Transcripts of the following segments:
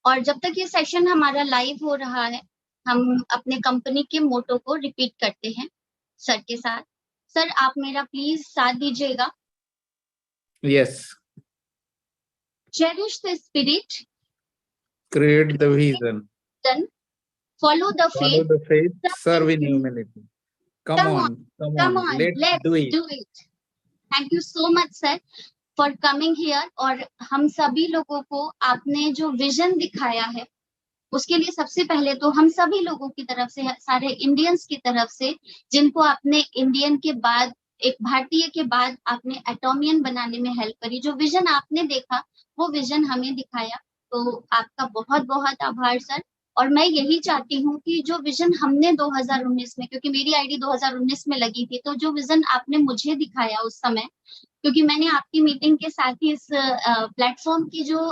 और जब तक ये सेशन हमारा लाइव हो रहा है, हम अपने कंपनी के मोटो को रिपीट करते हैं सर के साथ। सर, आप मेरा प्लीज साथ दीजिएगा। Yes. Cherish the spirit, Create the vision. Then follow the Follow faith, the faith. Serve in humility. Come come on. On, Come come on. On, Let's do let's it. Do it. Thank you so much sir for coming here. और हम सभी लोगों को आपने जो vision दिखाया है, उसके लिए सबसे पहले तो हम सभी लोगों की तरफ से, सारे इंडियंस की तरफ से, जिनको आपने इंडियन के बाद, एक भारतीय के बाद आपने एटोमियन बनाने में हेल्प करी, जो विजन आपने देखा वो विजन हमें दिखाया, तो आपका बहुत बहुत आभार सर। और मैं यही चाहती हूँ कि जो विजन हमने 2019 में, क्योंकि मेरी आईडी 2019 में लगी थी, तो जो विजन आपने मुझे दिखाया उस समय, क्योंकि मैंने आपकी मीटिंग के साथ ही इस प्लेटफॉर्म की जो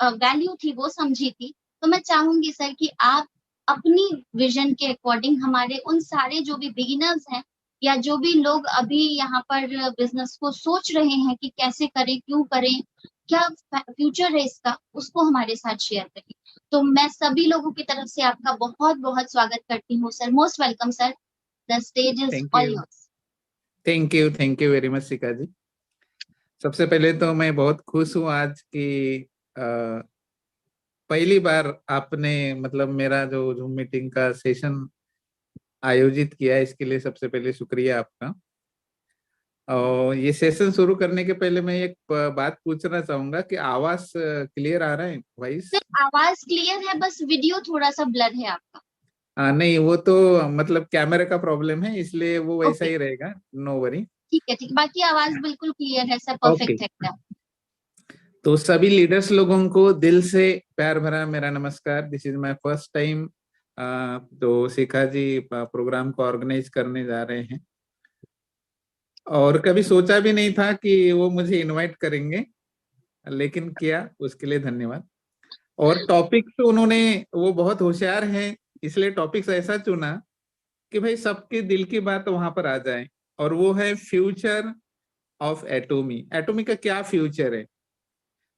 वैल्यू थी वो समझी थी, तो मैं चाहूंगी सर कि आप अपनी विजन के अकॉर्डिंग हमारे उन सारे जो भी बिगिनर्स हैं, या जो भी लोग अभी यहाँ पर बिजनेस को सोच रहे हैं कि कैसे करें, क्यों करें, क्या फ्यूचर है इसका, उसको हमारे साथ शेयर करें। तो मैं सभी लोगों की तरफ से आपका बहुत बहुत स्वागत करती हूँ sir. Most welcome sir, the stage is Thank all you. Yours. Thank you. Thank you very much, शिखा जी। सबसे पहले तो मैं बहुत खुश हूँ आज की पहली बार आपने मतलब मेरा जो जूम मीटिंग का सेशन आयोजित किया है, इसके लिए सबसे पहले शुक्रिया आपका। और ये सेशन शुरू करने के पहले मैं एक बात पूछना चाहूंगा कि आवाज क्लियर आ रहा है, वॉइस? सर आवाज क्लियर है, बस वीडियो थोड़ा सा ब्लर है आपका। नहीं, वो तो मतलब कैमरे का प्रॉब्लम है, इसलिए वो वैसा ओके, ही रहेगा। No worry. ठीक है, ठीक, बाकी आवाज बिल्कुल क्लियर है सर, ओके। परफेक्ट है एकदम। तो सभी लीडर्स लोगों को दिल से प्यार भरा मेरा नमस्कार। This is my first time तो शिखा जी प्रोग्राम को ऑर्गेनाइज करने जा रहे हैं, और कभी सोचा भी नहीं था कि वो मुझे इनवाइट करेंगे, लेकिन किया, उसके लिए धन्यवाद। और टॉपिक्स उन्होंने, वो बहुत होशियार हैं, इसलिए टॉपिक्स ऐसा चुना कि भाई सबके दिल की बात वहां पर आ जाए, और वो है फ्यूचर ऑफ एटोमी। एटोमी का क्या फ्यूचर है?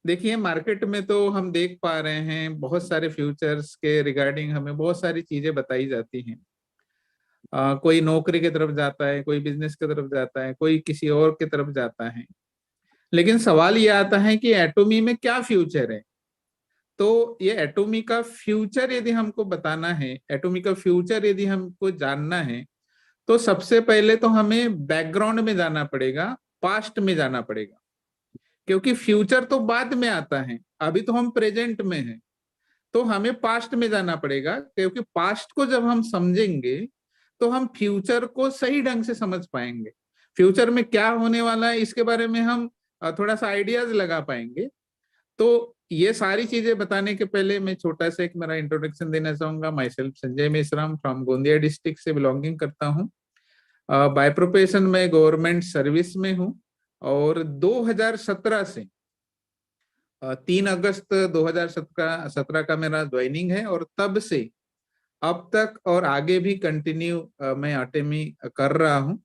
देखिए, मार्केट में तो हम देख पा रहे हैं बहुत सारे फ्यूचर्स के रिगार्डिंग हमें बहुत सारी चीजें बताई जाती हैं। कोई नौकरी की तरफ जाता है, कोई बिजनेस की तरफ जाता है, कोई किसी और की तरफ जाता है, लेकिन सवाल ये आता है कि एटोमी में क्या फ्यूचर है। तो ये एटोमी का फ्यूचर यदि हमको बताना है, एटोमी का फ्यूचर यदि हमको जानना है, तो सबसे पहले तो हमें बैकग्राउंड में जाना पड़ेगा, पास्ट में जाना पड़ेगा, क्योंकि फ्यूचर तो बाद में आता है, अभी तो हम प्रेजेंट में हैं। तो हमें पास्ट में जाना पड़ेगा, क्योंकि पास्ट को जब हम समझेंगे तो हम फ्यूचर को सही ढंग से समझ पाएंगे। फ्यूचर में क्या होने वाला है इसके बारे में हम थोड़ा सा आइडियाज लगा पाएंगे। तो ये सारी चीजें बताने के पहले मैं छोटा सा एक मेरा इंट्रोडक्शन देना चाहूंगा। My self Sanjay Meshram, from Gondia district से बिलोंगिंग करता हूँ। बाय प्रोफेशन में गवर्नमेंट सर्विस में हूँ, और 2017 से 3 अगस्त 2017 का मेरा ज्वाइनिंग है, और तब से अब तक और आगे भी कंटिन्यू मैं एटोमी कर रहा हूँ।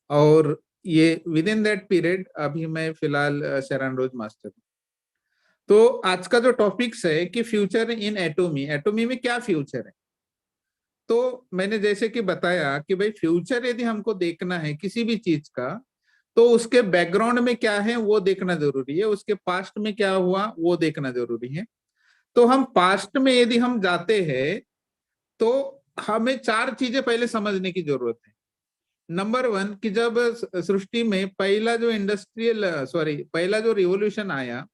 और ये विद इन दैट पीरियड अभी मैं फिलहाल शेरान रोज मास्टर हूँ। तो आज का जो टॉपिक्स है कि फ्यूचर इन एटोमी, एटोमी में क्या फ्यूचर है, तो मैंने जैसे कि बताया कि भाई फ्यूचर यदि हमको देखना है किसी भी चीज का, तो उसके बैकग्राउंड में क्या है वो देखना जरूरी है, उसके पास्ट में क्या हुआ वो देखना जरूरी है। तो हम पास्ट में यदि हम जाते हैं तो हमें 4 चीजें पहले समझने की जरूरत है। नंबर 1 कि जब सृष्टि में पहला जो रिवोल्यूशन आया,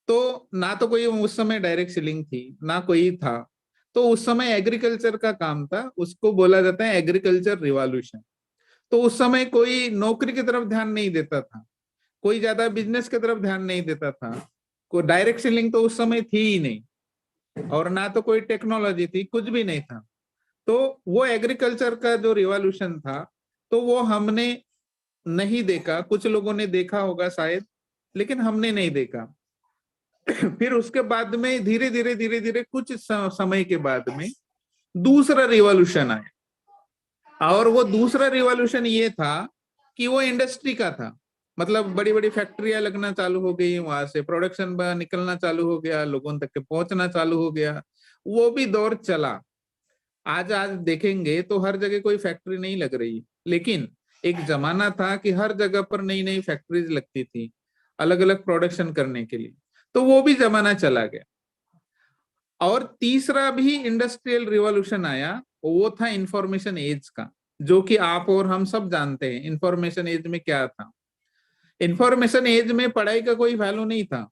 तो ना तो कोई उस समय डायरेक्ट सेलिंग थी, ना कोई था। तो उस समय एग्रीकल्चर का काम था, उसको बोला जाता है एग्रीकल्चर रिवॉल्यूशन। तो उस समय कोई नौकरी की तरफ ध्यान नहीं देता था, कोई ज्यादा बिजनेस की तरफ ध्यान नहीं देता था, कोई डायरेक्ट सेलिंग तो उस समय थी ही नहीं, और ना तो कोई टेक्नोलॉजी थी, कुछ भी नहीं था। तो वो एग्रीकल्चर का जो रिवॉल्यूशन था, तो वो हमने नहीं देखा, कुछ लोगों ने देखा होगा शायद, लेकिन हमने नहीं देखा। फिर उसके बाद में धीरे धीरे धीरे धीरे कुछ समय के बाद में दूसरा रिवॉल्यूशन आया, और वो दूसरा रिवॉल्यूशन ये था कि वो इंडस्ट्री का था। मतलब बड़ी बड़ी फैक्ट्रियां लगना चालू हो गई, वहां से प्रोडक्शन निकलना चालू हो गया, लोगों तक के पहुंचना चालू हो गया। वो भी दौर चला। आज आज देखेंगे तो हर जगह कोई फैक्ट्री नहीं लग रही, लेकिन एक जमाना था कि हर जगह पर नई नई फैक्ट्रीज लगती थी अलग अलग प्रोडक्शन करने के लिए। तो वो भी जमाना चला गया। और तीसरा भी इंडस्ट्रियल रिवॉल्यूशन आया, वो था इंफॉर्मेशन एज का, जो कि आप और हम सब जानते हैं इंफॉर्मेशन एज में क्या था। इंफॉर्मेशन एज में पढ़ाई का कोई वैल्यू नहीं था।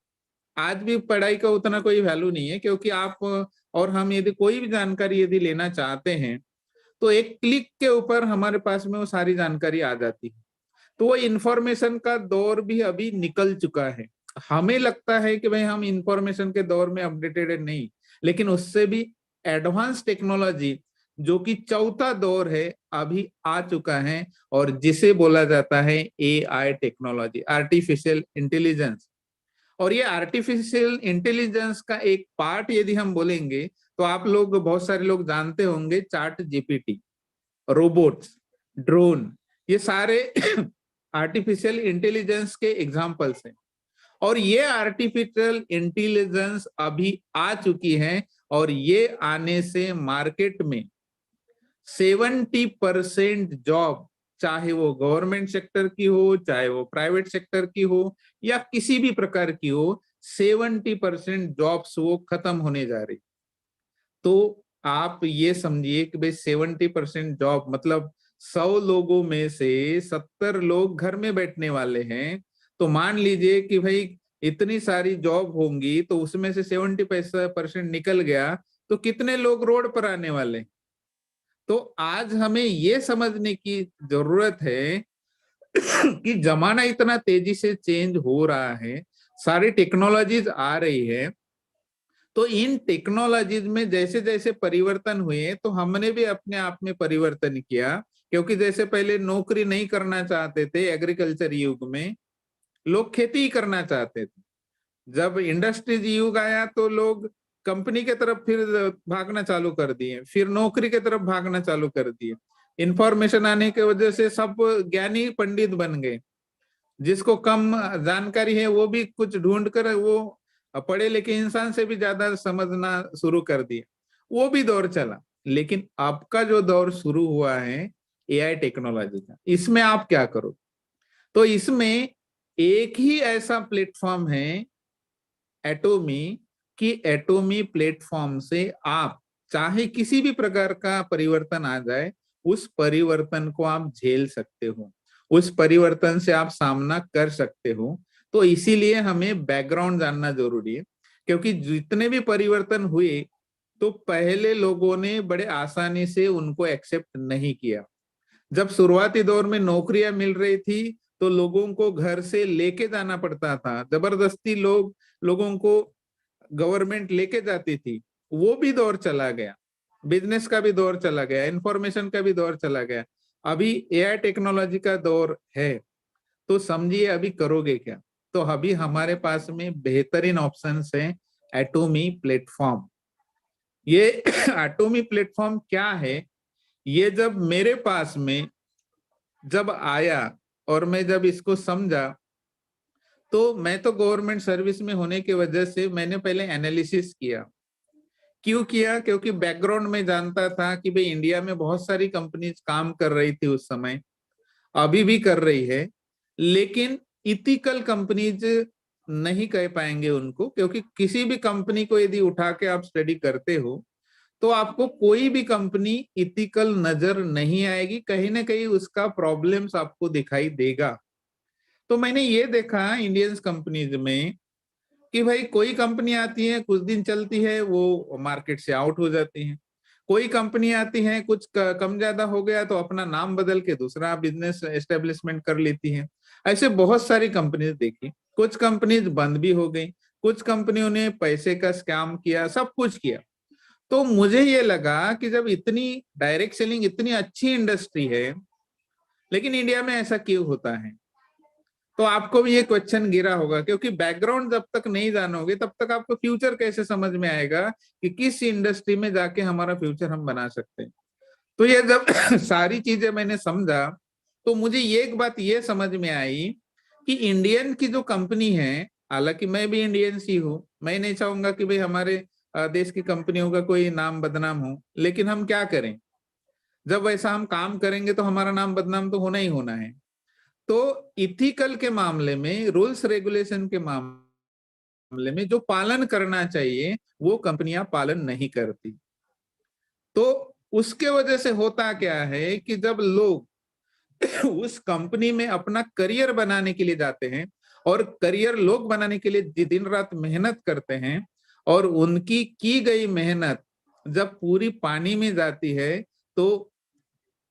आज भी पढ़ाई का उतना कोई वैल्यू नहीं है, क्योंकि आप और हम यदि कोई भी जानकारी यदि लेना चाहते हैं तो एक क्लिक के ऊपर हमारे पास में वो सारी जानकारी आ जाती है। तो वो इंफॉर्मेशन का दौर भी अभी निकल चुका है। हमें लगता है कि भाई हम इंफॉर्मेशन के दौर में अपडेटेड नहीं, लेकिन उससे भी एडवांस टेक्नोलॉजी जो कि चौथा दौर है अभी आ चुका है, और जिसे बोला जाता है एआई टेक्नोलॉजी, आर्टिफिशियल इंटेलिजेंस। और ये आर्टिफिशियल इंटेलिजेंस का एक पार्ट यदि हम बोलेंगे तो आप लोग, बहुत सारे लोग जानते होंगे, चैट जीपीटी, रोबोट्स, ड्रोन, ये सारे आर्टिफिशियल इंटेलिजेंस के एग्जाम्पल्स हैं। और ये आर्टिफिशियल इंटेलिजेंस अभी आ चुकी है, और ये आने से मार्केट में 70% जॉब, चाहे वो गवर्नमेंट सेक्टर की हो, चाहे वो प्राइवेट सेक्टर की हो, या किसी भी प्रकार की हो, 70% जॉब्स वो खत्म होने जा रही। तो आप ये समझिए कि भाई 70% जॉब मतलब 100 लोगों में से 70 लोग घर में बैठने वाले हैं। तो मान लीजिए कि भाई इतनी सारी जॉब होंगी, तो उसमें से 70% निकल गया, तो कितने लोग रोड पर आने वाले। तो आज हमें ये समझने की जरूरत है कि जमाना इतना तेजी से चेंज हो रहा है, सारी टेक्नोलॉजीज आ रही है। तो इन टेक्नोलॉजीज में जैसे जैसे परिवर्तन हुए, तो हमने भी अपने आप में परिवर्तन किया। क्योंकि जैसे पहले नौकरी नहीं करना चाहते थे, एग्रीकल्चर युग में लोग खेती ही करना चाहते थे। जब इंडस्ट्रीज युग आया तो लोग कंपनी के तरफ फिर भागना चालू कर दिए, फिर नौकरी के तरफ भागना चालू कर दिए। इंफॉर्मेशन आने की वजह से सब ज्ञानी पंडित बन गए। जिसको कम जानकारी है वो भी कुछ ढूंढ कर वो पढ़े लिखे इंसान से भी ज्यादा समझना शुरू कर दिया। वो भी दौर चला। लेकिन आपका जो दौर शुरू हुआ है एआई टेक्नोलॉजी का, इसमें आप क्या करो? तो इसमें एक ही ऐसा प्लेटफॉर्म है एटोमी, कि एटोमी प्लेटफॉर्म से आप चाहे किसी भी प्रकार का परिवर्तन आ जाए, उस परिवर्तन को आप झेल सकते हो, उस परिवर्तन से आप सामना कर सकते हो। तो इसीलिए हमें बैकग्राउंड जानना जरूरी है, क्योंकि जितने भी परिवर्तन हुए तो पहले लोगों ने बड़े आसानी से उनको एक्सेप्ट नहीं किया। जब शुरुआती दौर में नौकरियां मिल रही थी तो लोगों को घर से लेके जाना पड़ता था, जबरदस्ती लोगों को गवर्नमेंट लेके जाती थी। वो भी दौर चला गया, बिजनेस का भी दौर चला गया, इंफॉर्मेशन का भी दौर चला गया। अभी एआई टेक्नोलॉजी का दौर है। तो समझिए अभी करोगे क्या? तो अभी हमारे पास में बेहतरीन ऑप्शंस हैं एटोमी प्लेटफॉर्म। ये एटोमी प्लेटफॉर्म क्या है? ये जब मेरे पास में जब आया और मैं जब इसको समझा, तो मैं तो गवर्नमेंट सर्विस में होने की वजह से मैंने पहले एनालिसिस किया। क्यों किया? क्योंकि बैकग्राउंड में जानता था कि भाई इंडिया में बहुत सारी कंपनीज काम कर रही थी उस समय, अभी भी कर रही है, लेकिन इथिकल कंपनीज नहीं कह पाएंगे उनको। क्योंकि किसी भी कंपनी को यदि उठा के आप स्टडी करते हो तो आपको कोई भी कंपनी इथिकल नजर नहीं आएगी, कहीं ना कहीं उसका प्रॉब्लम्स आपको दिखाई देगा। तो मैंने ये देखा इंडियंस कंपनीज में कि भाई कोई कंपनी आती है, कुछ दिन चलती है, वो मार्केट से आउट हो जाती है। कोई कंपनी आती है, कुछ कम ज्यादा हो गया तो अपना नाम बदल के दूसरा बिजनेस एस्टेब्लिशमेंट कर लेती है। ऐसे बहुत सारी कंपनीज देखी। कुछ कंपनीज बंद भी हो गई, कुछ कंपनियों ने पैसे का स्कैम किया, सब कुछ किया। तो मुझे ये लगा कि जब इतनी डायरेक्ट सेलिंग इतनी अच्छी इंडस्ट्री है, लेकिन इंडिया में ऐसा क्यों होता है? तो आपको भी ये क्वेश्चन गिरा होगा, क्योंकि बैकग्राउंड जब तक नहीं जानोगे तब तक आपको फ्यूचर कैसे समझ में आएगा कि किस इंडस्ट्री में जाके हमारा फ्यूचर हम बना सकते हैं। तो ये जब सारी चीजें मैंने समझा, तो मुझे ये एक बात ये समझ में आई कि इंडियन की जो कंपनी है, हालांकि मैं भी इंडियन ही हूँ, मैं नहीं चाहूंगा कि भाई हमारे देश की कंपनियों का कोई नाम बदनाम हो, लेकिन हम क्या करें, जब वैसा हम काम करेंगे तो हमारा नाम बदनाम तो होना ही होना है। तो इथिकल के मामले में, रूल्स रेगुलेशन के मामले में जो पालन करना चाहिए वो कंपनियां पालन नहीं करती। तो उसके वजह से होता क्या है कि जब लोग उस कंपनी में अपना करियर बनाने के लिए जाते हैं, और करियर लोग बनाने के लिए दिन रात मेहनत करते हैं, और उनकी की गई मेहनत जब पूरी पानी में जाती है, तो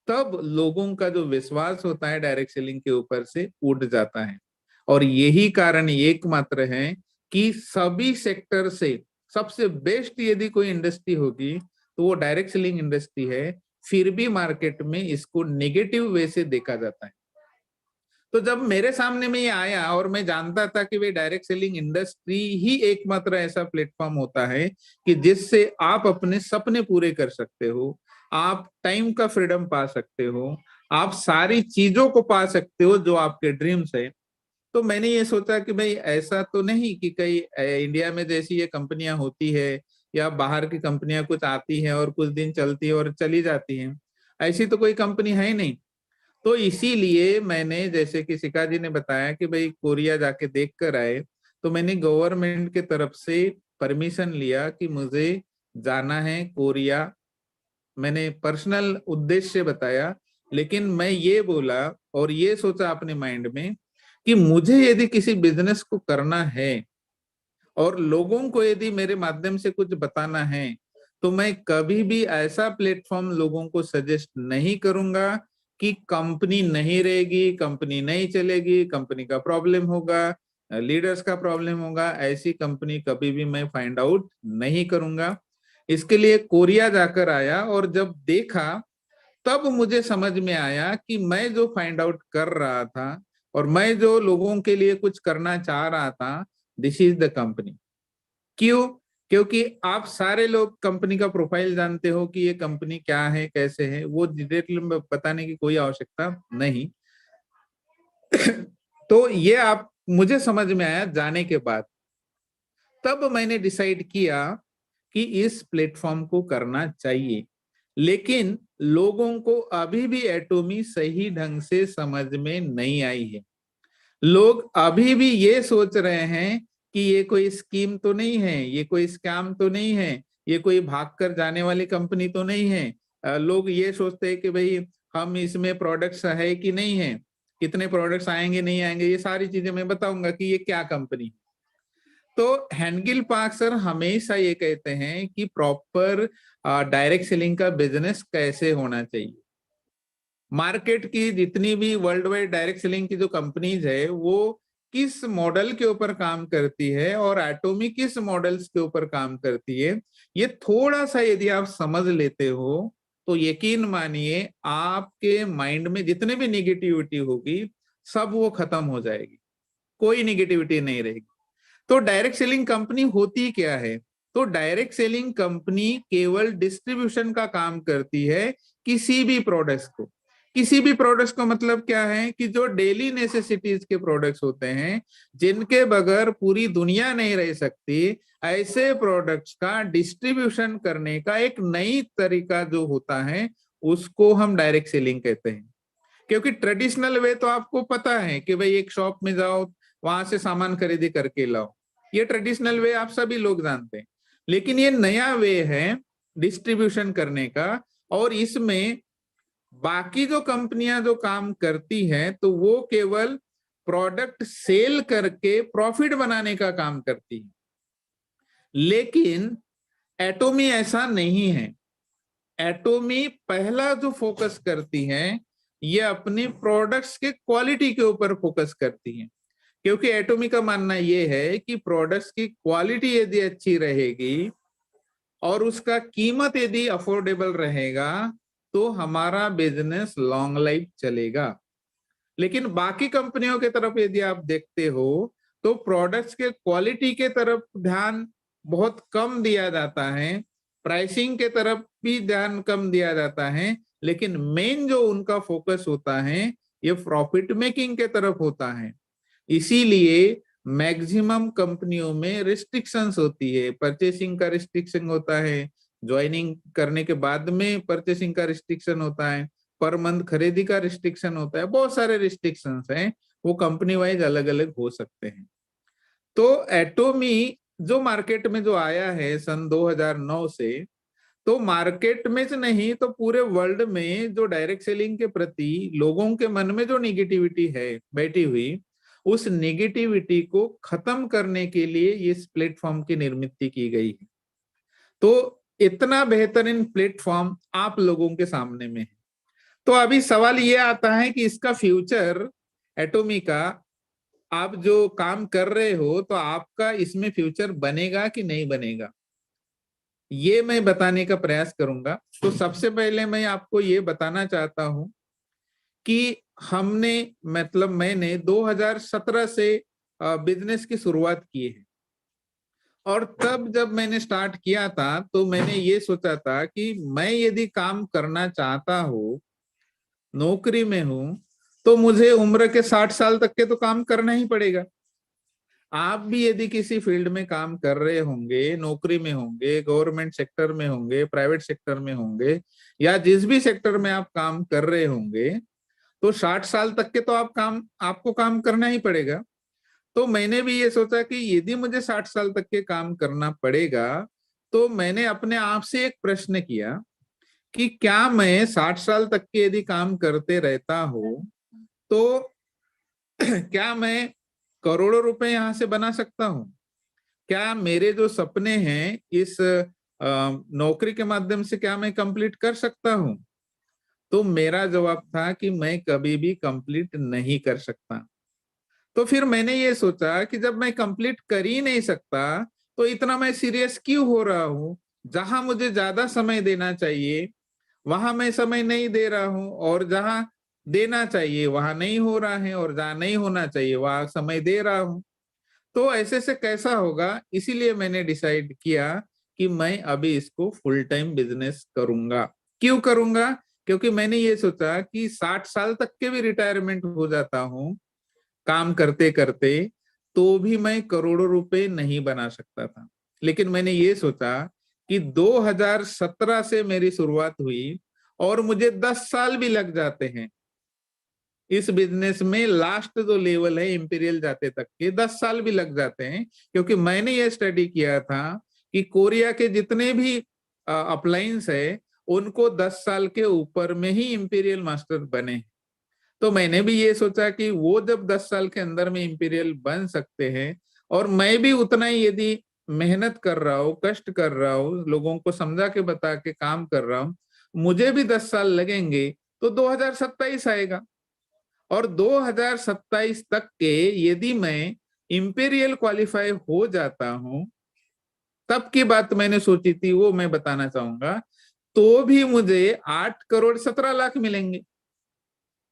तब लोगों का जो विश्वास होता है डायरेक्ट सेलिंग के ऊपर से उठ जाता है। और यही कारण एकमात्र है कि सभी सेक्टर से सबसे बेस्ट यदि कोई इंडस्ट्री होगी तो वो डायरेक्ट सेलिंग इंडस्ट्री है। फिर भी मार्केट में इसको नेगेटिव वे से देखा जाता है। तो जब मेरे सामने में ये आया और मैं जानता था कि वे डायरेक्ट सेलिंग इंडस्ट्री ही एकमात्र ऐसा प्लेटफॉर्म होता है कि जिससे आप अपने सपने पूरे कर सकते हो, आप टाइम का फ्रीडम पा सकते हो, आप सारी चीजों को पा सकते हो जो आपके ड्रीम्स है। तो मैंने ये सोचा कि भाई ऐसा तो नहीं कि कई इंडिया में जैसी ये कंपनियां होती है या बाहर की कंपनियां कुछ आती हैं और कुछ दिन चलती है और चली जाती हैं, ऐसी तो कोई कंपनी है ही नहीं। तो इसीलिए मैंने, जैसे कि शिखा जी ने बताया कि भाई कोरिया जाके देख कर आए, तो मैंने गवर्नमेंट के तरफ से परमिशन लिया कि मुझे जाना है कोरिया। मैंने पर्सनल उद्देश्य बताया, लेकिन मैं ये बोला और ये सोचा अपने माइंड में कि मुझे यदि किसी बिजनेस को करना है और लोगों को यदि मेरे माध्यम से कुछ बताना है, तो मैं कभी भी ऐसा प्लेटफॉर्म लोगों को सजेस्ट नहीं करूंगा कि कंपनी नहीं रहेगी, कंपनी नहीं चलेगी, कंपनी का प्रॉब्लम होगा, लीडर्स का प्रॉब्लम होगा। ऐसी कंपनी कभी भी मैं फाइंड आउट नहीं करूंगा। इसके लिए कोरिया जाकर आया और जब देखा तब मुझे समझ में आया कि मैं जो फाइंड आउट कर रहा था और मैं जो लोगों के लिए कुछ करना चाह रहा था, दिस इज द कंपनी। क्यों? क्योंकि आप सारे लोग कंपनी का प्रोफाइल जानते हो कि ये कंपनी क्या है, कैसे है, वो डिटेल में बताने की कोई आवश्यकता नहीं। तो ये आप मुझे समझ में आया जाने के बाद। तब मैंने डिसाइड किया कि इस प्लेटफॉर्म को करना चाहिए। लेकिन लोगों को अभी भी एटोमी सही ढंग से समझ में नहीं आई है। लोग अभी भी ये सोच रहे हैं कि ये कोई स्कीम तो नहीं है, ये कोई स्कैम तो नहीं है, ये कोई भागकर जाने वाली कंपनी तो नहीं है। लोग ये सोचते हैं कि भाई हम इसमें प्रोडक्ट्स है कि नहीं है, कितने प्रोडक्ट्स आएंगे नहीं आएंगे, ये सारी चीजें मैं बताऊंगा कि ये क्या कंपनी। तो हैंडगिल पार्क सर हमेशा ये कहते हैं कि प्रॉपर डायरेक्ट सेलिंग का बिजनेस कैसे होना चाहिए। मार्केट की जितनी भी वर्ल्ड वाइड डायरेक्ट सेलिंग की जो कंपनीज है वो किस मॉडल के ऊपर काम करती है और एटोमी किस मॉडल्स के ऊपर काम करती है, ये थोड़ा सा यदि आप समझ लेते हो तो यकीन मानिए आपके माइंड में जितने भी निगेटिविटी होगी सब वो खत्म हो जाएगी, कोई निगेटिविटी नहीं रहेगी। तो डायरेक्ट सेलिंग कंपनी होती क्या है? तो डायरेक्ट सेलिंग कंपनी केवल डिस्ट्रीब्यूशन का काम करती है किसी भी प्रोडक्ट्स को। किसी भी प्रोडक्ट्स को मतलब क्या है कि जो डेली नेसेसिटीज के प्रोडक्ट्स होते हैं, जिनके बगैर पूरी दुनिया नहीं रह सकती, ऐसे प्रोडक्ट्स का डिस्ट्रीब्यूशन करने का एक नई तरीका जो होता है उसको हम डायरेक्ट सेलिंग कहते हैं। क्योंकि ट्रेडिशनल वे तो आपको पता है कि भाई एक शॉप में जाओ, वहां से सामान खरीदी करके लाओ, ये ट्रेडिशनल वे आप सभी लोग जानते हैं। लेकिन ये नया वे है डिस्ट्रीब्यूशन करने का, और इसमें बाकी जो कंपनियां जो काम करती हैं तो वो केवल प्रोडक्ट सेल करके प्रॉफिट बनाने का काम करती है। लेकिन एटोमी ऐसा नहीं है। एटोमी पहला जो फोकस करती है ये अपने प्रोडक्ट्स के क्वालिटी के ऊपर फोकस करती है। क्योंकि एटोमी का मानना ये है कि प्रोडक्ट्स की क्वालिटी यदि अच्छी रहेगी और उसका कीमत यदि अफोर्डेबल रहेगा तो हमारा बिजनेस लॉन्ग लाइफ चलेगा। लेकिन बाकी कंपनियों के तरफ यदि आप देखते हो तो प्रोडक्ट्स के क्वालिटी के तरफ ध्यान बहुत कम दिया जाता है, प्राइसिंग के तरफ भी ध्यान कम दिया जाता है, लेकिन मेन जो उनका फोकस होता है ये प्रॉफिट मेकिंग के तरफ होता है। इसीलिए मैक्सिमम कंपनियों में रिस्ट्रिक्शंस होती है, परचेसिंग का रिस्ट्रिक्शन होता है, ज्वाइनिंग करने के बाद में परचेसिंग का रिस्ट्रिक्शन होता है, पर मंथ खरीदी का रिस्ट्रिक्शन होता है, बहुत सारे रिस्ट्रिक्शंस हैं, वो कंपनी वाइज अलग अलग हो सकते हैं। तो एटोमी जो मार्केट में जो आया है सन 2009 से, तो मार्केट में से नहीं तो पूरे वर्ल्ड में जो डायरेक्ट सेलिंग के प्रति लोगों के मन में जो निगेटिविटी है बैठी हुई, उस निगेटिविटी को खत्म करने के लिए इस प्लेटफॉर्म की निर्मित की गई है। तो इतना बेहतरीन प्लेटफॉर्म आप लोगों के सामने में है। तो अभी सवाल ये आता है कि इसका फ्यूचर एटोमी का, आप जो काम कर रहे हो तो आपका इसमें फ्यूचर बनेगा कि नहीं बनेगा, ये मैं बताने का प्रयास करूंगा। तो सबसे पहले मैं आपको ये बताना चाहता हूं कि मैंने 2017 से बिजनेस की शुरुआत की है। और तब जब मैंने स्टार्ट किया था तो मैंने ये सोचा था कि मैं यदि काम करना चाहता हूँ, नौकरी में हूं, तो मुझे उम्र के 60 साल तक के तो काम करना ही पड़ेगा। आप भी यदि किसी फील्ड में काम कर रहे होंगे, नौकरी में होंगे, गवर्नमेंट सेक्टर में होंगे, प्राइवेट सेक्टर में होंगे, या जिस भी सेक्टर में आप काम कर रहे होंगे, तो 60 साल तक के तो आपको काम करना ही पड़ेगा। तो मैंने भी ये सोचा कि यदि मुझे 60 साल तक के काम करना पड़ेगा, तो मैंने अपने आप से एक प्रश्न किया कि क्या मैं 60 साल तक के यदि काम करते रहता हूं, तो क्या मैं करोड़ों रुपए यहां से बना सकता हूं? क्या मेरे जो सपने हैं इस नौकरी के माध्यम से क्या मैं कंप्लीट कर सकता हूं? तो मेरा जवाब था कि मैं कभी भी कंप्लीट नहीं कर सकता। तो फिर मैंने ये सोचा कि जब मैं कंप्लीट कर ही नहीं सकता, तो इतना मैं सीरियस क्यों हो रहा हूं? जहां मुझे ज्यादा समय देना चाहिए वहां मैं समय नहीं दे रहा हूं, और जहां देना चाहिए वहां नहीं हो रहा है, और जहां नहीं होना चाहिए वहां समय दे रहा हूं। तो ऐसे से कैसा होगा? इसीलिए मैंने डिसाइड किया कि मैं अभी इसको फुल टाइम बिजनेस करूंगा। क्यों करूंगा? क्योंकि मैंने ये सोचा कि 60 साल तक के भी रिटायरमेंट हो जाता हूं काम करते करते, तो भी मैं करोड़ों रुपए नहीं बना सकता था। लेकिन मैंने ये सोचा कि 2017 से मेरी शुरुआत हुई, और मुझे 10 साल भी लग जाते हैं इस बिजनेस में, लास्ट जो लेवल है इंपीरियल जाते तक के 10 साल भी लग जाते हैं। क्योंकि मैंने ये स्टडी किया था कि कोरिया के जितने भी अपलायंस है उनको 10 साल के ऊपर में ही इंपीरियल मास्टर बने। तो मैंने भी ये सोचा कि वो जब 10 साल के अंदर में इंपीरियल बन सकते हैं, और मैं भी उतना ही यदि मेहनत कर रहा हूँ, कष्ट कर रहा हूँ, लोगों को समझा के बता के काम कर रहा हूँ, मुझे भी 10 साल लगेंगे, तो 2027 आएगा। और 2027 तक के यदि मैं इंपीरियल क्वालिफाई हो जाता हूं, तब की बात मैंने सोची थी वो मैं बताना चाहूंगा, तो भी मुझे 8 करोड़ 17 लाख मिलेंगे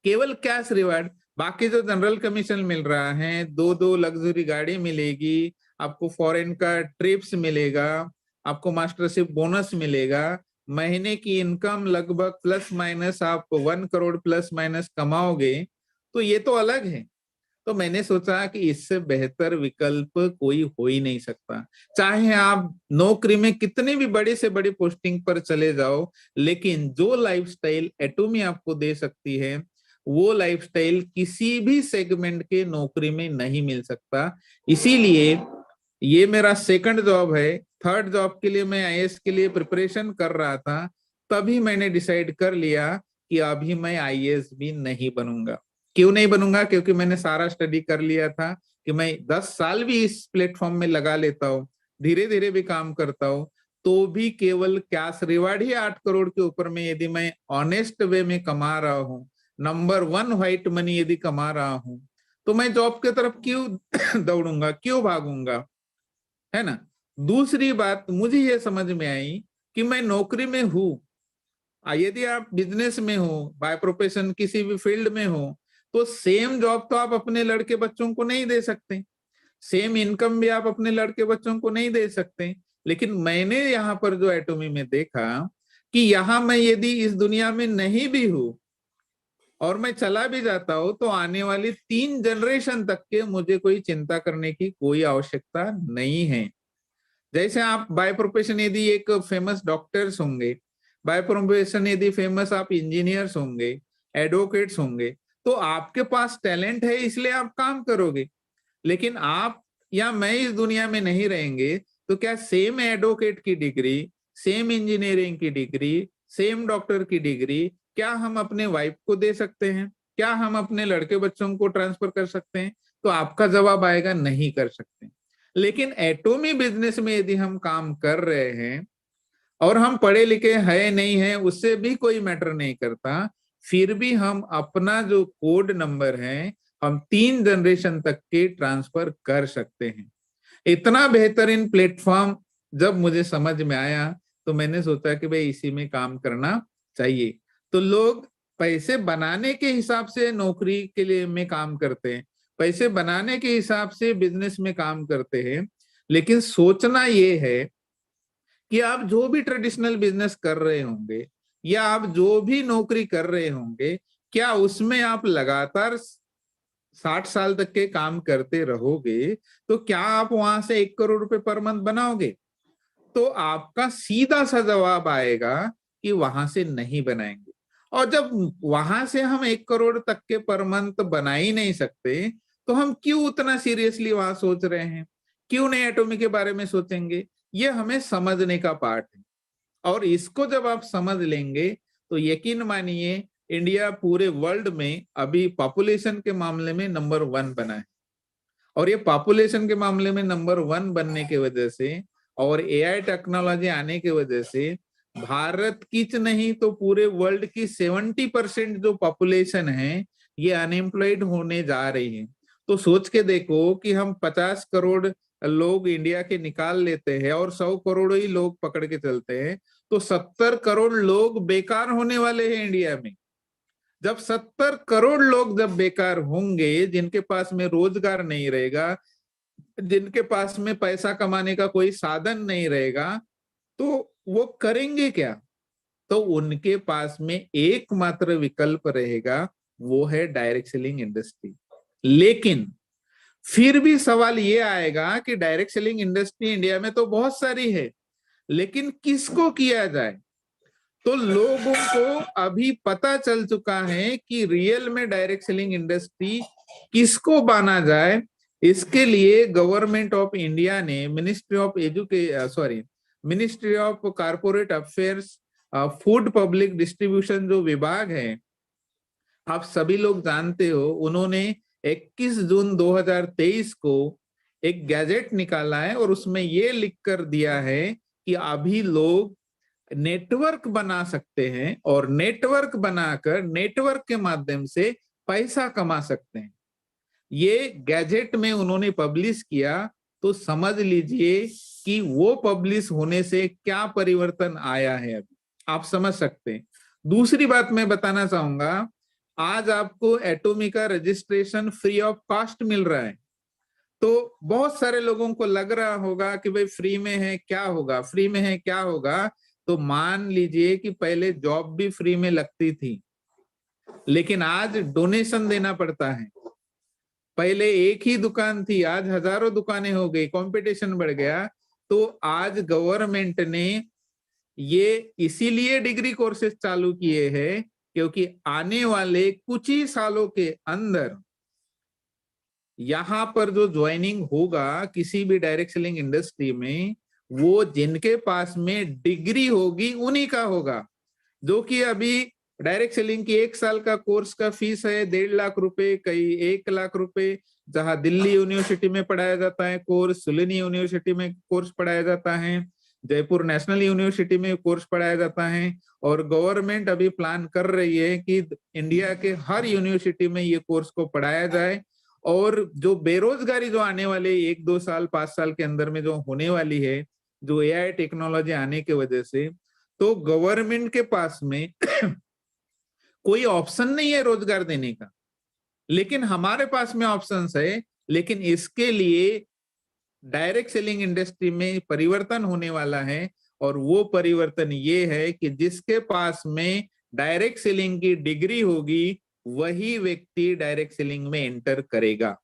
केवल कैश रिवार्ड। बाकी जो जनरल कमीशन मिल रहा है, दो लग्जरी गाड़ी मिलेगी, आपको फॉरेन का ट्रिप्स मिलेगा, आपको मास्टरशिप बोनस मिलेगा, महीने की इनकम लगभग प्लस माइनस आप 1 करोड़ प्लस माइनस कमाओगे, तो ये तो अलग है। तो मैंने सोचा कि इससे बेहतर विकल्प कोई हो ही नहीं सकता। चाहे आप नौकरी में कितनी भी बड़ी से बड़ी पोस्टिंग पर चले जाओ, लेकिन जो लाइफस्टाइल एटोमी आपको दे सकती है, वो लाइफस्टाइल किसी भी सेगमेंट के नौकरी में नहीं मिल सकता। इसीलिए ये मेरा सेकंड जॉब है। थर्ड जॉब के लिए मैं आईएएस के लिए प्रिपरेशन कर रहा था, तभी मैंने डिसाइड कर लिया कि अभी मैं आईएएस भी नहीं बनूंगा। क्यों नहीं बनूंगा? क्योंकि मैंने सारा स्टडी कर लिया था कि मैं 10 साल भी इस प्लेटफॉर्म में लगा लेता हूँ, धीरे धीरे भी काम करता हूँ, तो भी केवल कैश रिवार्ड ही 8 करोड़ के ऊपर में यदि मैं ऑनेस्ट वे में कमा रहा हूँ, नंबर 1 व्हाइट मनी यदि कमा रहा हूँ, तो मैं जॉब की तरफ क्यों दौड़ूंगा, क्यों भागूंगा? है ना। दूसरी बात मुझे ये समझ में आई कि मैं नौकरी में हूं, यदि आप बिजनेस में हो, बाय प्रोफेशन किसी भी फील्ड में हो, तो सेम जॉब तो आप अपने लड़के बच्चों को नहीं दे सकते, सेम इनकम भी आप अपने लड़के बच्चों को नहीं दे सकते। लेकिन मैंने यहाँ पर जो एटोमी में देखा कि यहाँ मैं यदि इस दुनिया में नहीं भी हूं, और मैं चला भी जाता हूं तो आने वाली 3 जनरेशन तक के मुझे कोई चिंता करने की कोई आवश्यकता नहीं है। जैसे आप बाय प्रोफेशन यदि एक फेमस डॉक्टर्स होंगे, बाय प्रोफेशन यदि फेमस आप इंजीनियर्स होंगे, एडवोकेट्स होंगे, तो आपके पास टैलेंट है इसलिए आप काम करोगे। लेकिन आप या मैं इस दुनिया में नहीं रहेंगे तो क्या सेम एडवोकेट की डिग्री, सेम इंजीनियरिंग की डिग्री, सेम डॉक्टर की डिग्री क्या हम अपने वाइफ को दे सकते हैं? क्या हम अपने लड़के बच्चों को ट्रांसफर कर सकते हैं? तो आपका जवाब आएगा नहीं कर सकते। लेकिन एटॉमी बिजनेस में यदि हम काम कर रहे हैं और हम पढ़े लिखे है नहीं है उससे भी कोई मैटर नहीं करता, फिर भी हम अपना जो कोड नंबर है हम 3 जनरेशन तक के ट्रांसफर कर सकते हैं। इतना बेहतरीन प्लेटफॉर्म जब मुझे समझ में आया तो मैंने सोचा कि भाई इसी में काम करना चाहिए। तो लोग पैसे बनाने के हिसाब से नौकरी के लिए में काम करते हैं, पैसे बनाने के हिसाब से बिजनेस में काम करते हैं, लेकिन सोचना ये है कि आप जो भी ट्रेडिशनल बिजनेस कर रहे होंगे या आप जो भी नौकरी कर रहे होंगे, क्या उसमें आप लगातार 60 साल तक के काम करते रहोगे तो क्या आप वहां से 1 करोड़ रुपए पर मंथ बनाओगे? तो आपका सीधा सा जवाब आएगा कि वहां से नहीं बनाएंगे। और जब वहां से हम 1 करोड़ तक के पर मंथ बना ही नहीं सकते तो हम क्यों उतना सीरियसली वहां सोच रहे हैं? क्यों नहीं एटॉमी के बारे में सोचेंगे? ये हमें समझने का पार्ट है। और इसको जब आप समझ लेंगे तो यकीन मानिए इंडिया पूरे वर्ल्ड में अभी पॉपुलेशन के मामले में नंबर 1 बना है। और ये पॉपुलेशन के मामले में नंबर 1 बनने की वजह से और एआई टेक्नोलॉजी आने की वजह से भारत की नहीं तो पूरे वर्ल्ड की 70% जो पॉपुलेशन है ये अनएम्प्लॉयड होने जा रही है। तो सोच के देखो कि हम 50 करोड़ लोग इंडिया के निकाल लेते हैं और 100 करोड़ ही लोग पकड़ के चलते हैं तो 70 करोड़ लोग बेकार होने वाले हैं इंडिया में। जब 70 करोड़ लोग जब बेकार होंगे, जिनके पास में रोजगार नहीं रहेगा, जिनके पास में पैसा कमाने का कोई साधन नहीं रहेगा, तो वो करेंगे क्या? तो उनके पास में एकमात्र विकल्प रहेगा, वो है डायरेक्ट सेलिंग इंडस्ट्री। लेकिन फिर भी सवाल ये आएगा कि डायरेक्ट सेलिंग इंडस्ट्री इंडिया में तो बहुत सारी है, लेकिन किसको किया जाए? तो लोगों को अभी पता चल चुका है कि रियल में डायरेक्ट सेलिंग इंडस्ट्री किसको बाना जाए। इसके लिए गवर्नमेंट ऑफ इंडिया ने ministry of corporate affairs, food public distribution जो विभाग है, आप सभी लोग जानते हो, उन्होंने 21 जून 2023 को एक गैजेट निकाला है और उसमें ये लिख कर दिया है कि अभी लोग नेटवर्क बना सकते हैं और नेटवर्क बनाकर नेटवर्क के माध्यम से पैसा कमा सकते हैं। ये गैजेट में उन्होंने पब्लिश किया। तो समझ लीजिए कि वो पब्लिश होने से क्या परिवर्तन आया है अभी आप समझ सकते हैं। दूसरी बात मैं बताना चाहूंगा, आज आपको एटॉमी का रजिस्ट्रेशन फ्री ऑफ कॉस्ट मिल रहा है। तो बहुत सारे लोगों को लग रहा होगा कि भाई फ्री में है क्या होगा, फ्री में है क्या होगा। तो मान लीजिए कि पहले जॉब भी फ्री में लगती थी, लेकिन आज डोनेशन देना पड़ता है। पहले एक ही दुकान थी, आज हजारों दुकानें हो गई, कंपटीशन बढ़ गया। तो आज गवर्नमेंट ने ये इसीलिए डिग्री कोर्सेज चालू किए हैं क्योंकि आने वाले कुछ ही सालों के अंदर यहाँ पर जो ज्वाइनिंग होगा किसी भी डायरेक्ट सेलिंग इंडस्ट्री में, वो जिनके पास में डिग्री होगी उन्हीं का होगा। जो कि अभी डायरेक्ट सेलिंग की 1 साल का कोर्स का फीस है 1.5 लाख रुपए, कई 1 लाख रुपए। जहां दिल्ली यूनिवर्सिटी में पढ़ाया जाता है कोर्स, सुलिनी यूनिवर्सिटी में कोर्स पढ़ाया जाता है, जयपुर नेशनल यूनिवर्सिटी में कोर्स पढ़ाया जाता है। और गवर्नमेंट अभी प्लान कर रही है कि इंडिया के हर यूनिवर्सिटी में ये कोर्स को पढ़ाया जाए। और जो बेरोजगारी जो आने वाले 1-2 साल 5 साल के अंदर में जो होने वाली है, जो एआई टेक्नोलॉजी आने की वजह से, तो गवर्नमेंट के पास में कोई ऑप्शन नहीं है रोजगार देने का, लेकिन हमारे पास में ऑप्शंस है। लेकिन इसके लिए डायरेक्ट सेलिंग इंडस्ट्री में परिवर्तन होने वाला है और वो परिवर्तन ये है कि जिसके पास में डायरेक्ट सेलिंग की डिग्री होगी वही व्यक्ति डायरेक्ट सेलिंग में एंटर करेगा।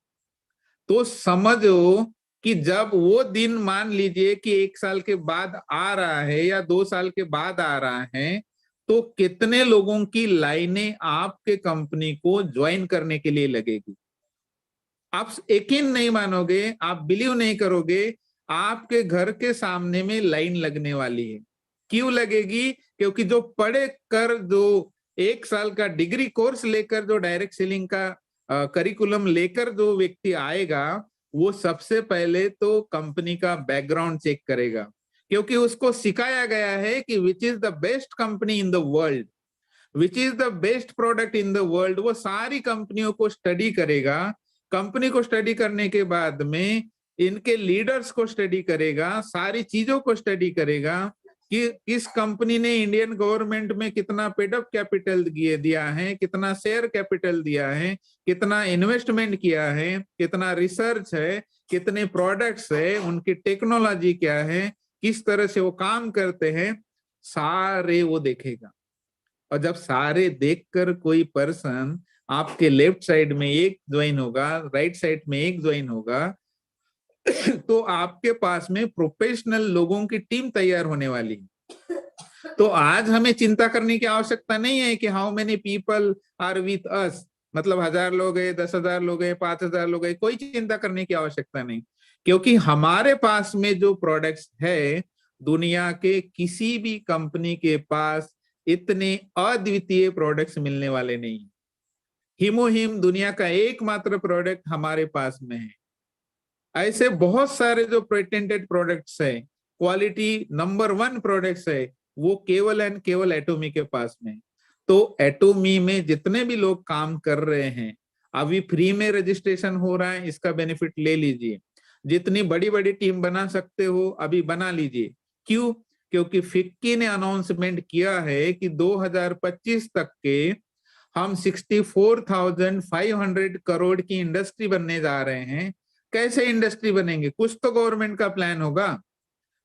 तो समझो कि जब वो दिन मान लीजिए कि 1 साल के बाद आ रहा है या 2 साल के बाद आ रहा है, तो कितने लोगों की लाइनें आपके कंपनी को ज्वाइन करने के लिए लगेगी। आप यकीन नहीं मानोगे, आप बिलीव नहीं करोगे, आपके घर के सामने में लाइन लगने वाली है। क्यों लगेगी? क्योंकि जो पढ़े कर जो 1 साल का डिग्री कोर्स लेकर जो डायरेक्ट सेलिंग का करिकुलम लेकर जो व्यक्ति आएगा, वो सबसे पहले तो कंपनी का बैकग्राउंड चेक करेगा, क्योंकि उसको सिखाया गया है कि which is the best company in the world, which is the best product in the world. वो सारी कंपनियों को स्टडी करेगा। कंपनी को स्टडी करने के बाद में इनके लीडर्स को स्टडी करेगा, सारी चीजों को स्टडी करेगा कि किस कंपनी ने इंडियन गवर्नमेंट में कितना पेडअप कैपिटल दिया है, कितना शेयर कैपिटल दिया है, कितना इन्वेस्टमेंट किया है, कितना रिसर्च है, कितने प्रोडक्ट्स है, उनकी टेक्नोलॉजी क्या है, किस तरह से वो काम करते हैं, सारे वो देखेगा। और जब सारे देखकर कोई पर्सन आपके लेफ्ट साइड में एक ज्वाइन होगा, राइट साइड में एक ज्वाइन होगा, तो आपके पास में प्रोफेशनल लोगों की टीम तैयार होने वाली है। तो आज हमें चिंता करने की आवश्यकता नहीं है कि how many people are with us, मतलब 1000 लोग है, 10,000 लोग है, 5,000 लोग है, कोई चिंता करने की आवश्यकता नहीं, क्योंकि हमारे पास में जो प्रोडक्ट्स है, दुनिया के किसी भी कंपनी के पास इतने अद्वितीय प्रोडक्ट्स मिलने वाले नहीं। हिमोहिम दुनिया का एकमात्र प्रोडक्ट हमारे पास में है। ऐसे बहुत सारे जो पेटेंटेड प्रोडक्ट्स है, क्वालिटी नंबर 1 प्रोडक्ट्स है, वो केवल एंड केवल एटोमी के पास में। तो एटोमी में जितने भी लोग काम कर रहे हैं, अभी फ्री में रजिस्ट्रेशन हो रहा है, इसका बेनिफिट ले लीजिए। जितनी बड़ी बड़ी टीम बना सकते हो अभी बना लीजिए। क्यों? क्योंकि फिक्की ने अनाउंसमेंट किया है कि 2025 तक के हम 64,500 करोड़ की इंडस्ट्री बनने जा रहे हैं। कैसे इंडस्ट्री बनेंगे? कुछ तो गवर्नमेंट का प्लान होगा,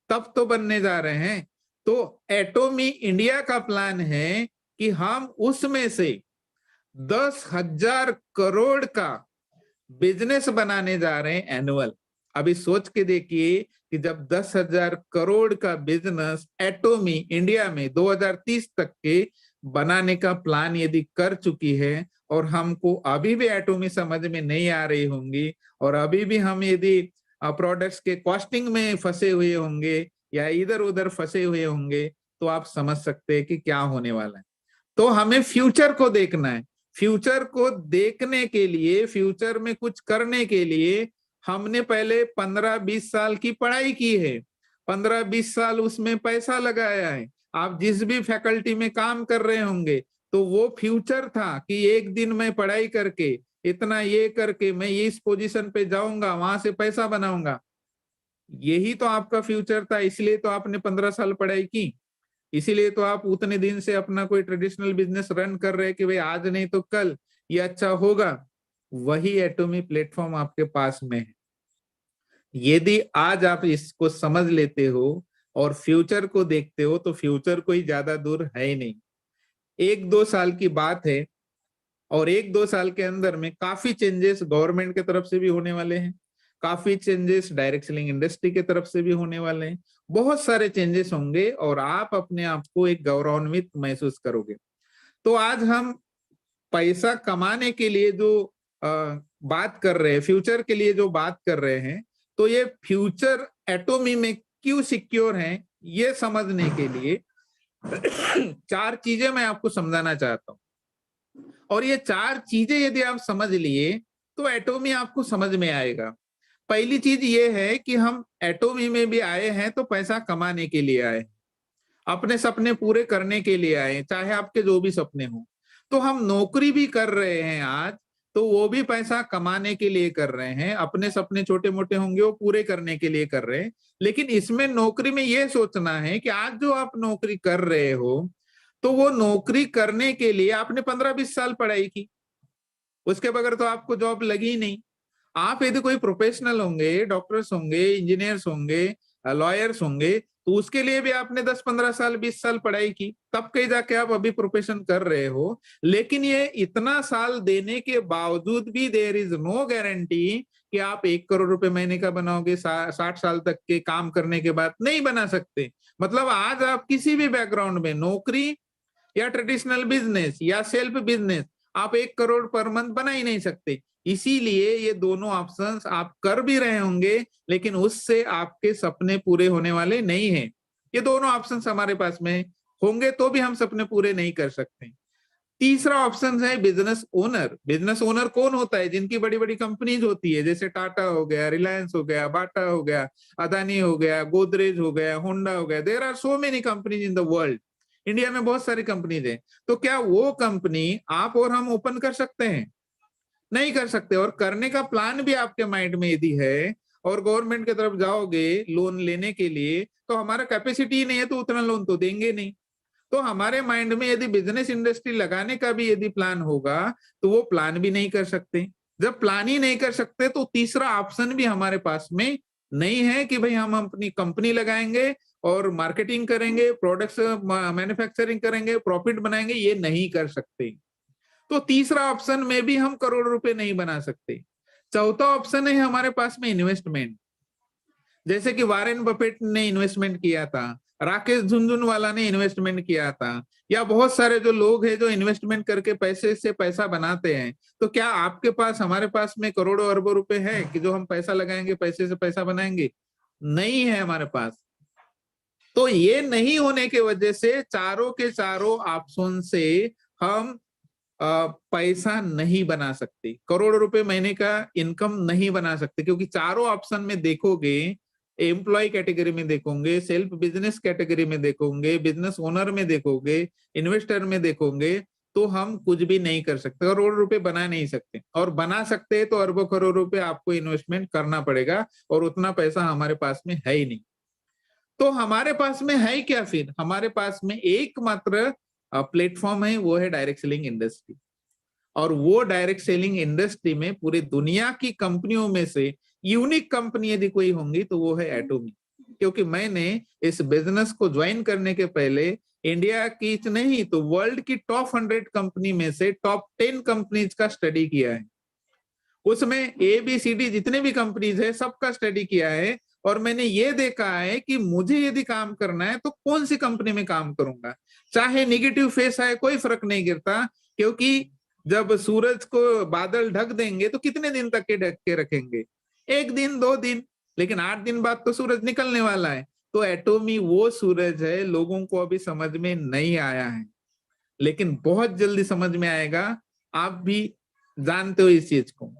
तब तो बनने जा रहे हैं। तो एटोमी इंडिया का प्लान है कि हम उसमें से 10,000 करोड़ का बिजनेस बनाने जा रहे हैं एनुअल। अभी सोच के देखिए कि जब 10,000 करोड़ का बिजनेस एटोमी इंडिया में 2030 तक के बनाने का प्लान यदि कर चुकी है, और हमको अभी भी एटोमी समझ में नहीं आ रही होंगी, और अभी भी हम यदि प्रोडक्ट्स के कॉस्टिंग में फंसे हुए होंगे या इधर उधर फंसे हुए होंगे, तो आप समझ सकते हैं कि क्या होने वाला है। तो हमें फ्यूचर को देखना है। फ्यूचर को देखने के लिए, फ्यूचर में कुछ करने के लिए हमने पहले 15-20 साल की पढ़ाई की है, 15-20 साल उसमें पैसा लगाया है। आप जिस भी फैकल्टी में काम कर रहे होंगे, तो वो फ्यूचर था कि एक दिन मैं पढ़ाई करके इतना ये करके मैं इस पोजीशन पे जाऊंगा, वहां से पैसा बनाऊंगा। यही तो आपका फ्यूचर था, इसलिए तो आपने 15 साल पढ़ाई की, इसीलिए तो आप उतने दिन से अपना कोई ट्रेडिशनल बिजनेस रन कर रहे हैं कि भाई आज नहीं तो कल ये अच्छा होगा। वही एटोमी प्लेटफॉर्म आपके पास में है। यदि आज आप इसको समझ लेते हो और फ्यूचर को देखते हो, तो फ्यूचर कोई ज्यादा दूर है ही नहीं। 1-2 साल की बात है, और 1-2 साल के अंदर में काफी चेंजेस गवर्नमेंट की तरफ से भी होने वाले हैं, काफी चेंजेस डायरेक्ट सेलिंग इंडस्ट्री की तरफ से भी होने वाले हैं। बहुत सारे चेंजेस होंगे और आप अपने आप को एक गौरवान्वित महसूस करोगे। तो आज हम पैसा कमाने के लिए जो बात कर रहे हैं, फ्यूचर के लिए जो बात कर रहे हैं, तो ये फ्यूचर एटोमी में क्यों सिक्योर है, ये समझने के लिए 4 चीजें मैं आपको समझाना चाहता हूं। और ये 4 चीजें यदि आप समझ लिए, तो एटोमी आपको समझ में आएगा। पहली चीज ये है कि हम एटोमी में भी आए हैं तो पैसा कमाने के लिए आए, अपने सपने पूरे करने के लिए आए, चाहे आपके जो भी सपने हो। तो हम नौकरी भी कर रहे हैं आज, तो वो भी पैसा कमाने के लिए कर रहे हैं। अपने सपने छोटे मोटे होंगे वो पूरे करने के लिए कर रहे हैं। लेकिन इसमें नौकरी में ये सोचना है कि आज जो आप नौकरी कर रहे हो, तो वो नौकरी करने के लिए आपने 15-20 साल पढ़ाई की, उसके बगैर तो आपको जॉब लगी ही नहीं। आप यदि कोई प्रोफेशनल होंगे, डॉक्टर्स होंगे, इंजीनियर्स होंगे, लॉयर्स होंगे, तो उसके लिए भी आपने 10-15 साल 20 साल पढ़ाई की, तब कहीं जाके आप अभी प्रोफेशन कर रहे हो। लेकिन ये इतना साल देने के बावजूद भी देयर इज नो गारंटी कि आप 1 करोड़ रुपए महीने का बनाओगे 60 साल तक के काम करने के बाद, नहीं बना सकते। मतलब आज आप किसी भी बैकग्राउंड में, नौकरी या ट्रेडिशनल बिजनेस या सेल्फ बिजनेस, आप 1 करोड़ पर मंथ बना ही नहीं सकते। इसीलिए ये दोनों ऑप्शंस आप कर भी रहे होंगे, लेकिन उससे आपके सपने पूरे होने वाले नहीं हैं। ये दोनों ऑप्शंस हमारे पास में होंगे तो भी हम सपने पूरे नहीं कर सकते। तीसरा ऑप्शन है बिजनेस ओनर। बिजनेस ओनर कौन होता है? जिनकी बड़ी बड़ी कंपनीज होती है, जैसे टाटा हो गया, रिलायंस हो गया, बाटा हो गया, अदानी हो गया, गोदरेज हो गया, होंडा हो गया। There are so many companies in the world. India में बहुत सारी कंपनीज है। तो क्या वो कंपनी आप और हम ओपन कर सकते हैं? नहीं कर सकते। और करने का प्लान भी आपके माइंड में यदि है और गवर्नमेंट की तरफ जाओगे लोन लेने के लिए, तो हमारा कैपेसिटी ही नहीं है, तो उतना लोन तो देंगे नहीं। तो हमारे माइंड में यदि बिजनेस इंडस्ट्री लगाने का भी यदि प्लान होगा, तो वो प्लान भी नहीं कर सकते। जब प्लान ही नहीं कर सकते, तो तीसरा ऑप्शन भी हमारे पास में नहीं है कि भाई हम अपनी कंपनी लगाएंगे और मार्केटिंग करेंगे, प्रोडक्ट्स मैन्युफैक्चरिंग करेंगे, प्रॉफिट बनाएंगे। ये नहीं कर सकते। तो तीसरा ऑप्शन में भी हम करोड़ रुपए नहीं बना सकते। चौथा ऑप्शन है हमारे पास में इन्वेस्टमेंट। जैसे कि वारेन बफेट ने इन्वेस्टमेंट किया था, राकेश झुनझुनवाला ने इन्वेस्टमेंट किया था, या बहुत सारे जो लोग हैं जो इन्वेस्टमेंट करके पैसे से पैसा बनाते हैं। तो क्या आपके पास, हमारे पास में करोड़ों अरबों रुपए है कि जो हम पैसा लगाएंगे पैसे से पैसा बनाएंगे? नहीं है हमारे पास। तो ये नहीं होने के वजह से चारों के चारों ऑप्शन से हम पैसा नहीं बना सकते, करोड़ रुपए महीने का इनकम नहीं बना सकते। क्योंकि चारों ऑप्शन में देखोगे, एम्प्लॉय कैटेगरी में देखोगे, सेल्फ बिजनेस कैटेगरी में देखोगे, बिजनेस ओनर में देखोगे, इन्वेस्टर में देखोगे, तो हम कुछ भी नहीं कर सकते, करोड़ रुपए बना नहीं सकते। और बना सकते हैं तो अरबों करोड़ रुपए आपको इन्वेस्टमेंट करना पड़ेगा, और उतना पैसा हमारे पास में है ही नहीं। तो हमारे पास में है क्या? फिर हमारे पास में एकमात्र प्लेटफॉर्म है, वो है डायरेक्ट सेलिंग इंडस्ट्री। और वो डायरेक्ट सेलिंग इंडस्ट्री में पूरे दुनिया की कंपनियों में से यूनिक कंपनी यदि कोई होंगी तो वो है एटोमी। क्योंकि मैंने इस बिजनेस को ज्वाइन करने के पहले इंडिया की नहीं तो वर्ल्ड की टॉप 100 कंपनी में से टॉप 10 कंपनीज का स्टडी किया है। उसमें ABCD जितने भी कंपनीज है सबका स्टडी किया है। और मैंने ये देखा है कि मुझे यदि काम करना है तो कौन सी कंपनी में काम करूंगा। चाहे नेगेटिव फेस आए, कोई फर्क नहीं गिरता। क्योंकि जब सूरज को बादल ढक देंगे तो कितने दिन तक के ढक के रखेंगे? 1 दिन 2 दिन, लेकिन 8 दिन बाद तो सूरज निकलने वाला है। तो एटोमी वो सूरज है, लोगों को अभी समझ में नहीं आया है, लेकिन बहुत जल्दी समझ में आएगा। आप भी जानते हो इस चीज को।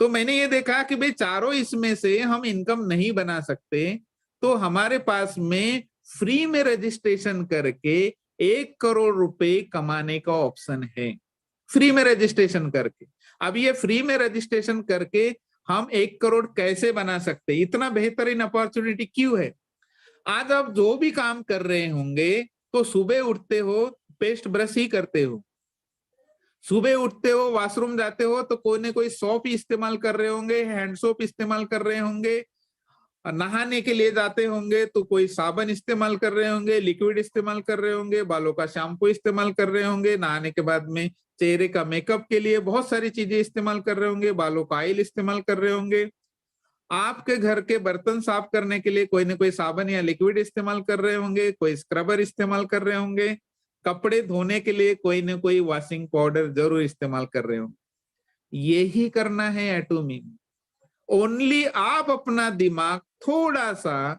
तो मैंने ये देखा कि भाई चारों इसमें से हम इनकम नहीं बना सकते, तो हमारे पास में फ्री में रजिस्ट्रेशन करके 1 करोड़ रुपए कमाने का ऑप्शन है। फ्री में रजिस्ट्रेशन करके। अब ये फ्री में रजिस्ट्रेशन करके हम 1 करोड़ कैसे बना सकते? इतना बेहतरीन अपॉर्चुनिटी क्यों है? आज आप जो भी काम कर रहे होंगे, तो सुबह उठते हो, पेस्ट ब्रश ही करते हो। सुबह उठते हो, वॉशरूम जाते हो, तो कोई ना कोई सोप इस्तेमाल कर रहे होंगे, हैंड सोप इस्तेमाल कर रहे होंगे। नहाने के लिए जाते होंगे तो कोई साबुन इस्तेमाल कर रहे होंगे, लिक्विड इस्तेमाल कर रहे होंगे, बालों का शैम्पू इस्तेमाल कर रहे होंगे, नहाने के बाद में चेहरे का मेकअप के लिए बहुत सारी चीजें इस्तेमाल कर रहे होंगे, बालों का ऑयल इस्तेमाल कर रहे होंगे। आपके घर के बर्तन साफ करने के लिए कोई ना कोई साबुन या लिक्विड इस्तेमाल कर रहे होंगे, कोई स्क्रबर इस्तेमाल कर रहे होंगे। कपड़े धोने के लिए कोई ना कोई वॉशिंग पाउडर जरूर इस्तेमाल कर रहे होंगे। यही करना है एटोमी। ओनली आप अपना दिमाग थोड़ा सा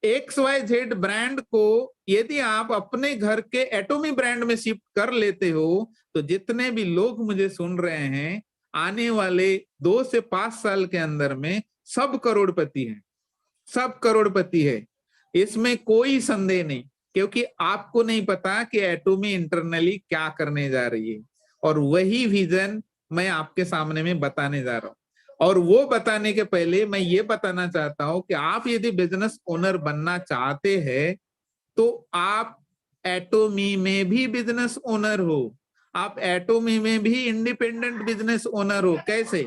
XYZ ब्रांड को यदि आप अपने घर के एटोमी ब्रांड में शिफ्ट कर लेते हो, तो जितने भी लोग मुझे सुन रहे हैं, आने वाले 2 से 5 साल के अंदर में सब करोड़पति हैं। सब करोड़पति है, इसमें कोई संदेह नहीं। क्योंकि आपको नहीं पता कि एटोमी इंटरनली क्या करने जा रही है, और वही विजन मैं आपके सामने में बताने जा रहा हूं। और वो बताने के पहले मैं ये बताना चाहता हूं कि आप यदि बिजनेस ओनर बनना चाहते हैं, तो आप एटोमी में भी बिजनेस ओनर हो, आप एटोमी में भी इंडिपेंडेंट बिजनेस ओनर हो। कैसे?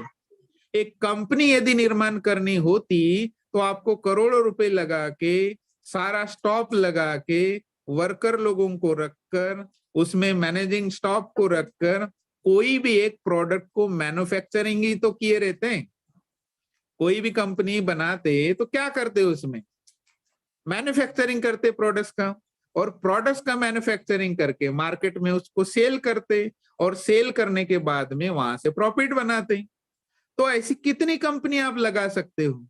एक कंपनी यदि निर्माण करनी होती तो आपको करोड़ों रुपए लगा के, सारा स्टॉप लगा के, वर्कर लोगों को रखकर, उसमें मैनेजिंग स्टॉप को रखकर कोई भी एक प्रोडक्ट को मैन्युफैक्चरिंग ही तो किए रहते हैं। कोई भी कंपनी बनाते तो क्या करते उसमें, मैन्युफैक्चरिंग करते प्रोडक्ट्स का, और प्रोडक्ट्स का मैन्युफैक्चरिंग करके मार्केट में उसको सेल करते, और सेल करने के बाद में वहां से प्रॉफिट बनाते। तो ऐसी कितनी कंपनी आप लगा सकते हो,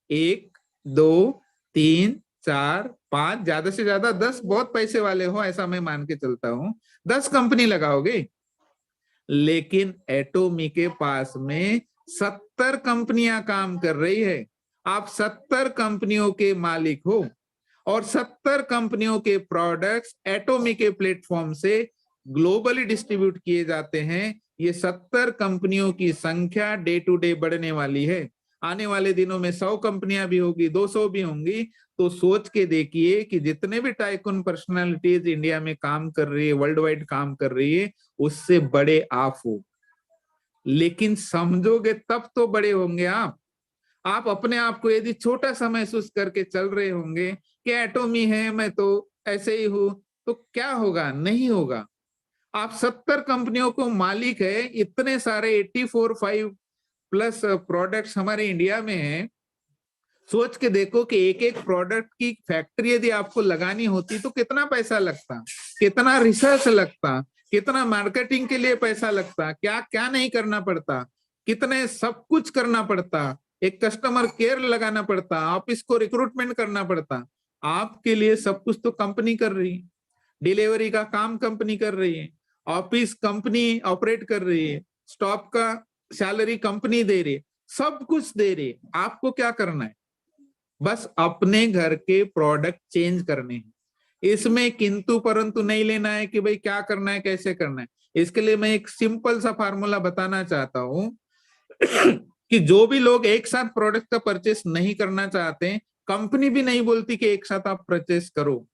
1 2 3 4 5, ज्यादा से ज्यादा 10, बहुत पैसे वाले हो ऐसा मैं मान के चलता हूं, 10 कंपनी लगाओगे। लेकिन एटोमी के पास में 70 कंपनियां काम कर रही है। आप 70 कंपनियों के मालिक हो, और 70 कंपनियों के प्रोडक्ट्स एटोमी के प्लेटफॉर्म से ग्लोबली डिस्ट्रीब्यूट किए जाते हैं। ये 70 कंपनियों की संख्या डे टू डे बढ़ने वाली है। आने वाले दिनों में 100 कंपनियां भी होगी, 200 भी होंगी। तो सोच के देखिए कि जितने भी टाइकून पर्सनालिटीज इंडिया में काम कर रही है, वर्ल्ड वाइड काम कर रही है, उससे बड़े आप हो। लेकिन समझोगे तब तो बड़े होंगे आप अपने आप को यदि छोटा सा महसूस करके चल रहे होंगे कि एटोमी है, मैं तो ऐसे ही हूं, तो क्या होगा, नहीं होगा। आप 70 कंपनियों को मालिक है, इतने सारे 84-5 प्लस प्रोडक्ट्स हमारे इंडिया में हैं। सोच के देखो कि एक एक प्रोडक्ट की फैक्ट्री यदि आपको लगानी होती तो कितना पैसा लगता, कितना रिसर्च लगता, कितना मार्केटिंग के लिए पैसा लगता, क्या क्या नहीं करना पड़ता, कितने सब कुछ करना पड़ता, एक कस्टमर केयर लगाना पड़ता, ऑफिस को रिक्रूटमेंट करना पड़ता। आपके लिए सब कुछ तो कंपनी कर रही है, डिलीवरी का काम कंपनी कर रही है, ऑफिस कंपनी ऑपरेट कर रही है, स्टॉप का सैलरी कंपनी दे रही है, सब कुछ दे रही है। आपको क्या करना है, बस अपने घर के प्रोडक्ट चेंज करने हैं। इसमें किंतु परंतु नहीं लेना है कि भाई क्या करना है, कैसे करना है। इसके लिए मैं एक सिंपल सा फार्मूला बताना चाहता हूं कि जो भी लोग एक साथ प्रोडक्ट का परचेस नहीं करना चाहते, कंपनी भी नहीं बोलती कि एक साथ आप परचेस करो,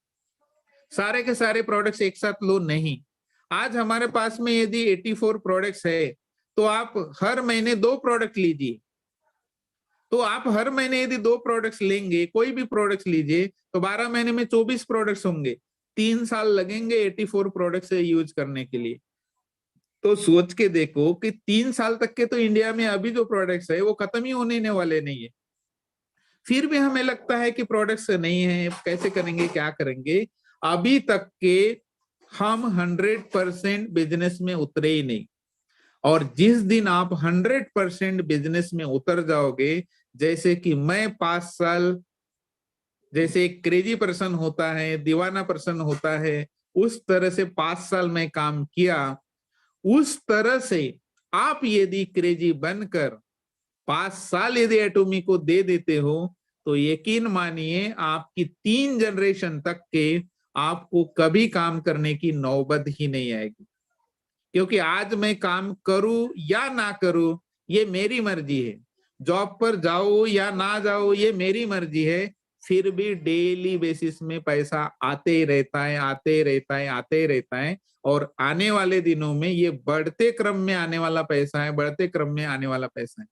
सारे के सारे प्रोडक्ट्स एक साथ लो, नहीं। आज हमारे पास में यदि 84 प्रोडक्ट्स है तो आप हर महीने 2 प्रोडक्ट लीजिए। तो आप हर महीने यदि 2 प्रोडक्ट्स लेंगे, कोई भी प्रोडक्ट्स लीजिए, तो 12 महीने में 24 प्रोडक्ट्स होंगे। 3 साल लगेंगे 84 प्रोडक्ट्स यूज करने के लिए। तो सोच के देखो कि 3 साल तक के तो इंडिया में अभी जो प्रोडक्ट्स है वो खत्म ही होने वाले नहीं है। फिर भी हमें लगता है कि प्रोडक्ट्स नहीं है, कैसे करेंगे, क्या करेंगे। अभी तक के हम 100% बिजनेस में उतरे ही नहीं, और जिस दिन आप 100% बिजनेस में उतर जाओगे, जैसे कि मैं 5 साल, जैसे एक क्रेजी पर्सन होता है, दीवाना पर्सन होता है, उस तरह से 5 साल में काम किया, उस तरह से आप यदि क्रेजी बनकर 5 साल यदि एटोमी को दे देते हो, तो यकीन मानिए आपकी 3 जनरेशन तक के आपको कभी काम करने की नौबत ही नहीं आएगी। क्योंकि आज मैं काम करूं या ना करूं ये मेरी मर्जी है, जॉब पर जाओ या ना जाओ ये मेरी मर्जी है, फिर भी डेली बेसिस में पैसा आते ही रहता है, आते ही रहता है, आते ही रहता है। और आने वाले दिनों में ये बढ़ते क्रम में आने वाला पैसा है, बढ़ते क्रम में आने वाला पैसा है।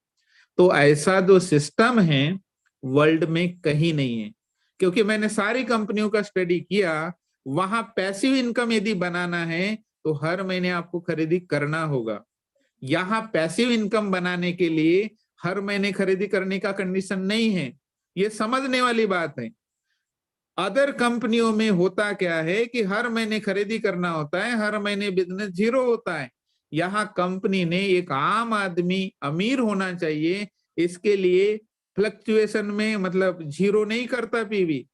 तो ऐसा जो सिस्टम है वर्ल्ड में कहीं नहीं है। क्योंकि मैंने सारी कंपनियों का स्टडी किया, वहां पैसिव इनकम यदि बनाना है तो हर महीने आपको खरीदी करना होगा। यहाँ पैसिव इनकम बनाने के लिए हर महीने खरीदी करने का कंडीशन नहीं है, ये समझने वाली बात है। अदर कंपनियों में होता क्या है कि हर महीने खरीदी करना होता है, हर महीने बिजनेस जीरो होता है। यहाँ कंपनी ने एक आम आदमी अमीर होना चाहिए, इसके लिए फ्लक्चुएशन में, मतलब जीरो नहीं करता पीवी।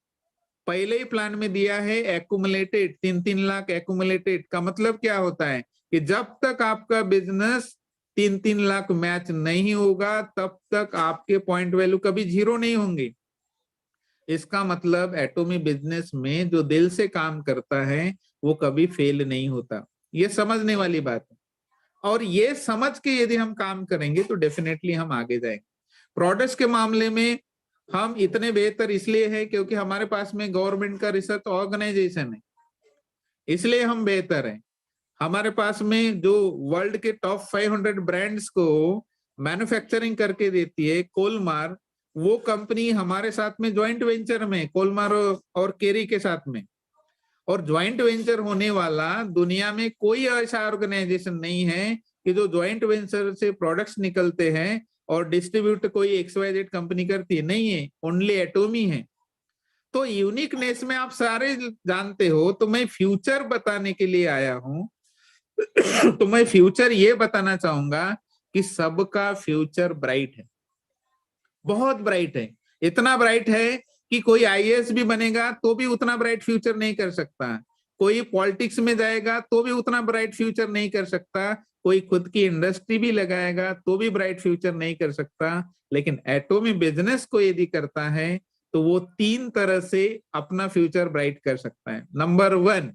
पहले ही प्लान में दिया है एक्यूमुलेटेड, 3-3 लाख एक्यूमुलेटेड का मतलब क्या होता है कि जब तक आपका बिजनेस 3-3 लाख मैच नहीं होगा तब तक आपके पॉइंट वैल्यू कभी जीरो नहीं होंगे। इसका मतलब एटोमी बिजनेस में जो दिल से काम करता है वो कभी फेल नहीं होता। ये समझने वाली बात है, और ये समझ के यदि हम काम करेंगे तो डेफिनेटली हम आगे जाएंगे। प्रोडक्ट्स के मामले में हम इतने बेहतर इसलिए है क्योंकि हमारे पास में गवर्नमेंट का रिसर्च ऑर्गेनाइजेशन है, इसलिए हम बेहतर हैं। हमारे पास में जो वर्ल्ड के टॉप 500 ब्रांड्स को मैन्युफैक्चरिंग करके देती है कोलमार, वो कंपनी हमारे साथ में ज्वाइंट वेंचर में कोलमारो और केरी के साथ में, और ज्वाइंट वेंचर होने वाला दुनिया में कोई ऐसा ऑर्गेनाइजेशन नहीं है कि जो ज्वाइंट वेंचर से प्रोडक्ट्स निकलते हैं और डिस्ट्रीब्यूट कोई XYZ कंपनी करती है, नहीं है, ओनली एटोमी है। तो यूनिकनेस में आप सारे जानते हो, तो मैं फ्यूचर बताने के लिए आया हूं। तो मैं फ्यूचर ये बताना चाहूंगा कि सबका फ्यूचर ब्राइट है, बहुत ब्राइट है। इतना ब्राइट है कि कोई IAS भी बनेगा तो भी उतना ब्राइट फ्यूचर नहीं कर सकता, कोई पॉलिटिक्स में जाएगा तो भी उतना ब्राइट फ्यूचर नहीं कर सकता, कोई खुद की इंडस्ट्री भी लगाएगा तो भी ब्राइट फ्यूचर नहीं कर सकता। लेकिन एटोमी बिजनेस को यदि करता है तो वो 3 तरह से अपना फ्यूचर ब्राइट कर सकता है। नंबर 1,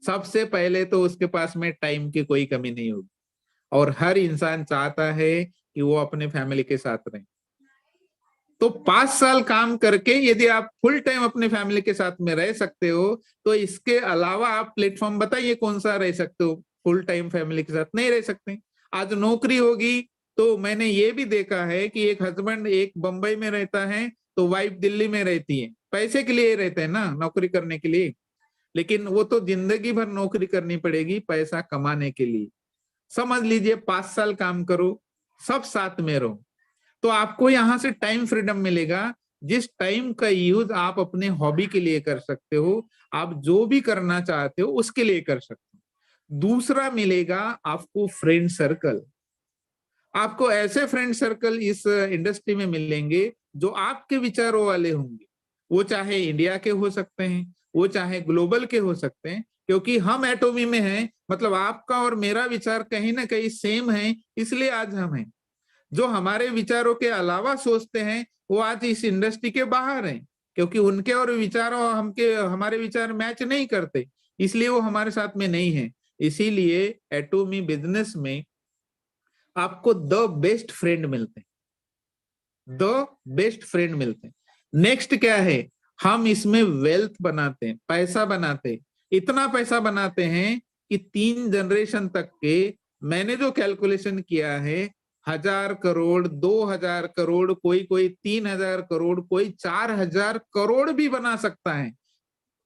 सबसे पहले तो उसके पास में टाइम की कोई कमी नहीं होगी, और हर इंसान चाहता है कि वो अपने फैमिली के साथ रहे। तो 5 साल काम करके यदि आप फुल टाइम अपने फैमिली के साथ में रह सकते हो, तो इसके अलावा आप प्लेटफॉर्म बताइए कौन सा रह सकते हो। फुल टाइम फैमिली के साथ नहीं रह सकते। आज नौकरी होगी तो मैंने ये भी देखा है कि एक हस्बैंड एक बंबई में रहता है तो वाइफ दिल्ली में रहती है, पैसे के लिए रहते हैं ना, नौकरी करने के लिए, लेकिन वो तो जिंदगी भर नौकरी करनी पड़ेगी पैसा कमाने के लिए। समझ लीजिए 5 साल काम करो, सब साथ में रहो, तो आपको यहां से टाइम फ्रीडम मिलेगा। जिस टाइम का यूज आप अपने हॉबी के लिए कर सकते हो, आप जो भी करना चाहते हो उसके लिए कर सकते हो। दूसरा मिलेगा आपको फ्रेंड सर्कल। आपको ऐसे फ्रेंड सर्कल इस इंडस्ट्री में मिलेंगे जो आपके विचारों वाले होंगे। वो चाहे इंडिया के हो सकते हैं, वो चाहे ग्लोबल के हो सकते हैं, क्योंकि हम एटोमी में हैं, मतलब आपका और मेरा विचार कहीं ना कहीं सेम है, इसलिए आज हम हैं। जो हमारे विचारों के अलावा सोचते हैं वो आज इस इंडस्ट्री के बाहर हैं, क्योंकि उनके और विचारों हमारे विचार मैच नहीं करते, इसलिए वो हमारे साथ में नहीं है। इसीलिए एटोमी बिजनेस में आपको द बेस्ट फ्रेंड मिलते हैं, द बेस्ट फ्रेंड मिलते हैं। नेक्स्ट क्या है, हम इसमें वेल्थ बनाते हैं, पैसा बनाते हैं, इतना पैसा बनाते हैं कि 3 जनरेशन तक के, मैंने जो कैलकुलेशन किया है, 1000 करोड़, 2000 करोड़, कोई 3000 करोड़, कोई 4000 करोड़ भी बना सकता है।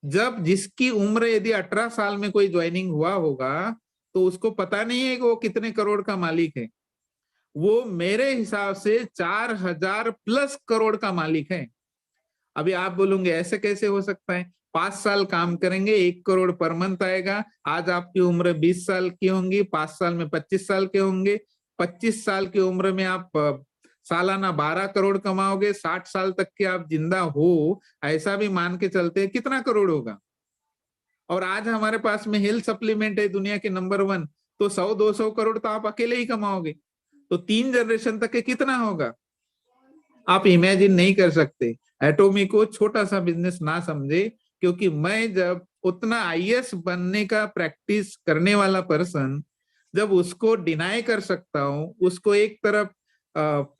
जब जिसकी उम्र यदि 18 साल में कोई ज्वाइनिंग हुआ होगा तो उसको पता नहीं है कि वो कितने करोड़ का मालिक है। वो मेरे हिसाब से 4000 प्लस करोड़ का मालिक है। अभी आप बोलोगे ऐसे कैसे हो सकता है, 5 साल काम करेंगे 1 करोड़ पर मंथ आएगा। आज आपकी उम्र 20 साल की होंगी, 5 साल में 25 साल के होंगे, 25 साल की उम्र में आप सालाना 12 करोड़ कमाओगे, 60 साल तक के आप जिंदा हो, ऐसा भी मान के चलते हैं, कितना करोड़ होगा। और आज हमारे पास में हेल्थ सप्लीमेंट है दुनिया के नंबर 1, तो 100-200 करोड़ तो आप अकेले ही कमाओगे, तो 3 जनरेशन तक के कितना होगा, आप इमेजिन नहीं कर सकते। एटोमी को छोटा सा बिजनेस ना समझे, क्योंकि मैं जब उतना IAS बनने का प्रैक्टिस करने वाला पर्सन, जब उसको डिनाई कर सकता हूँ, उसको एक तरफ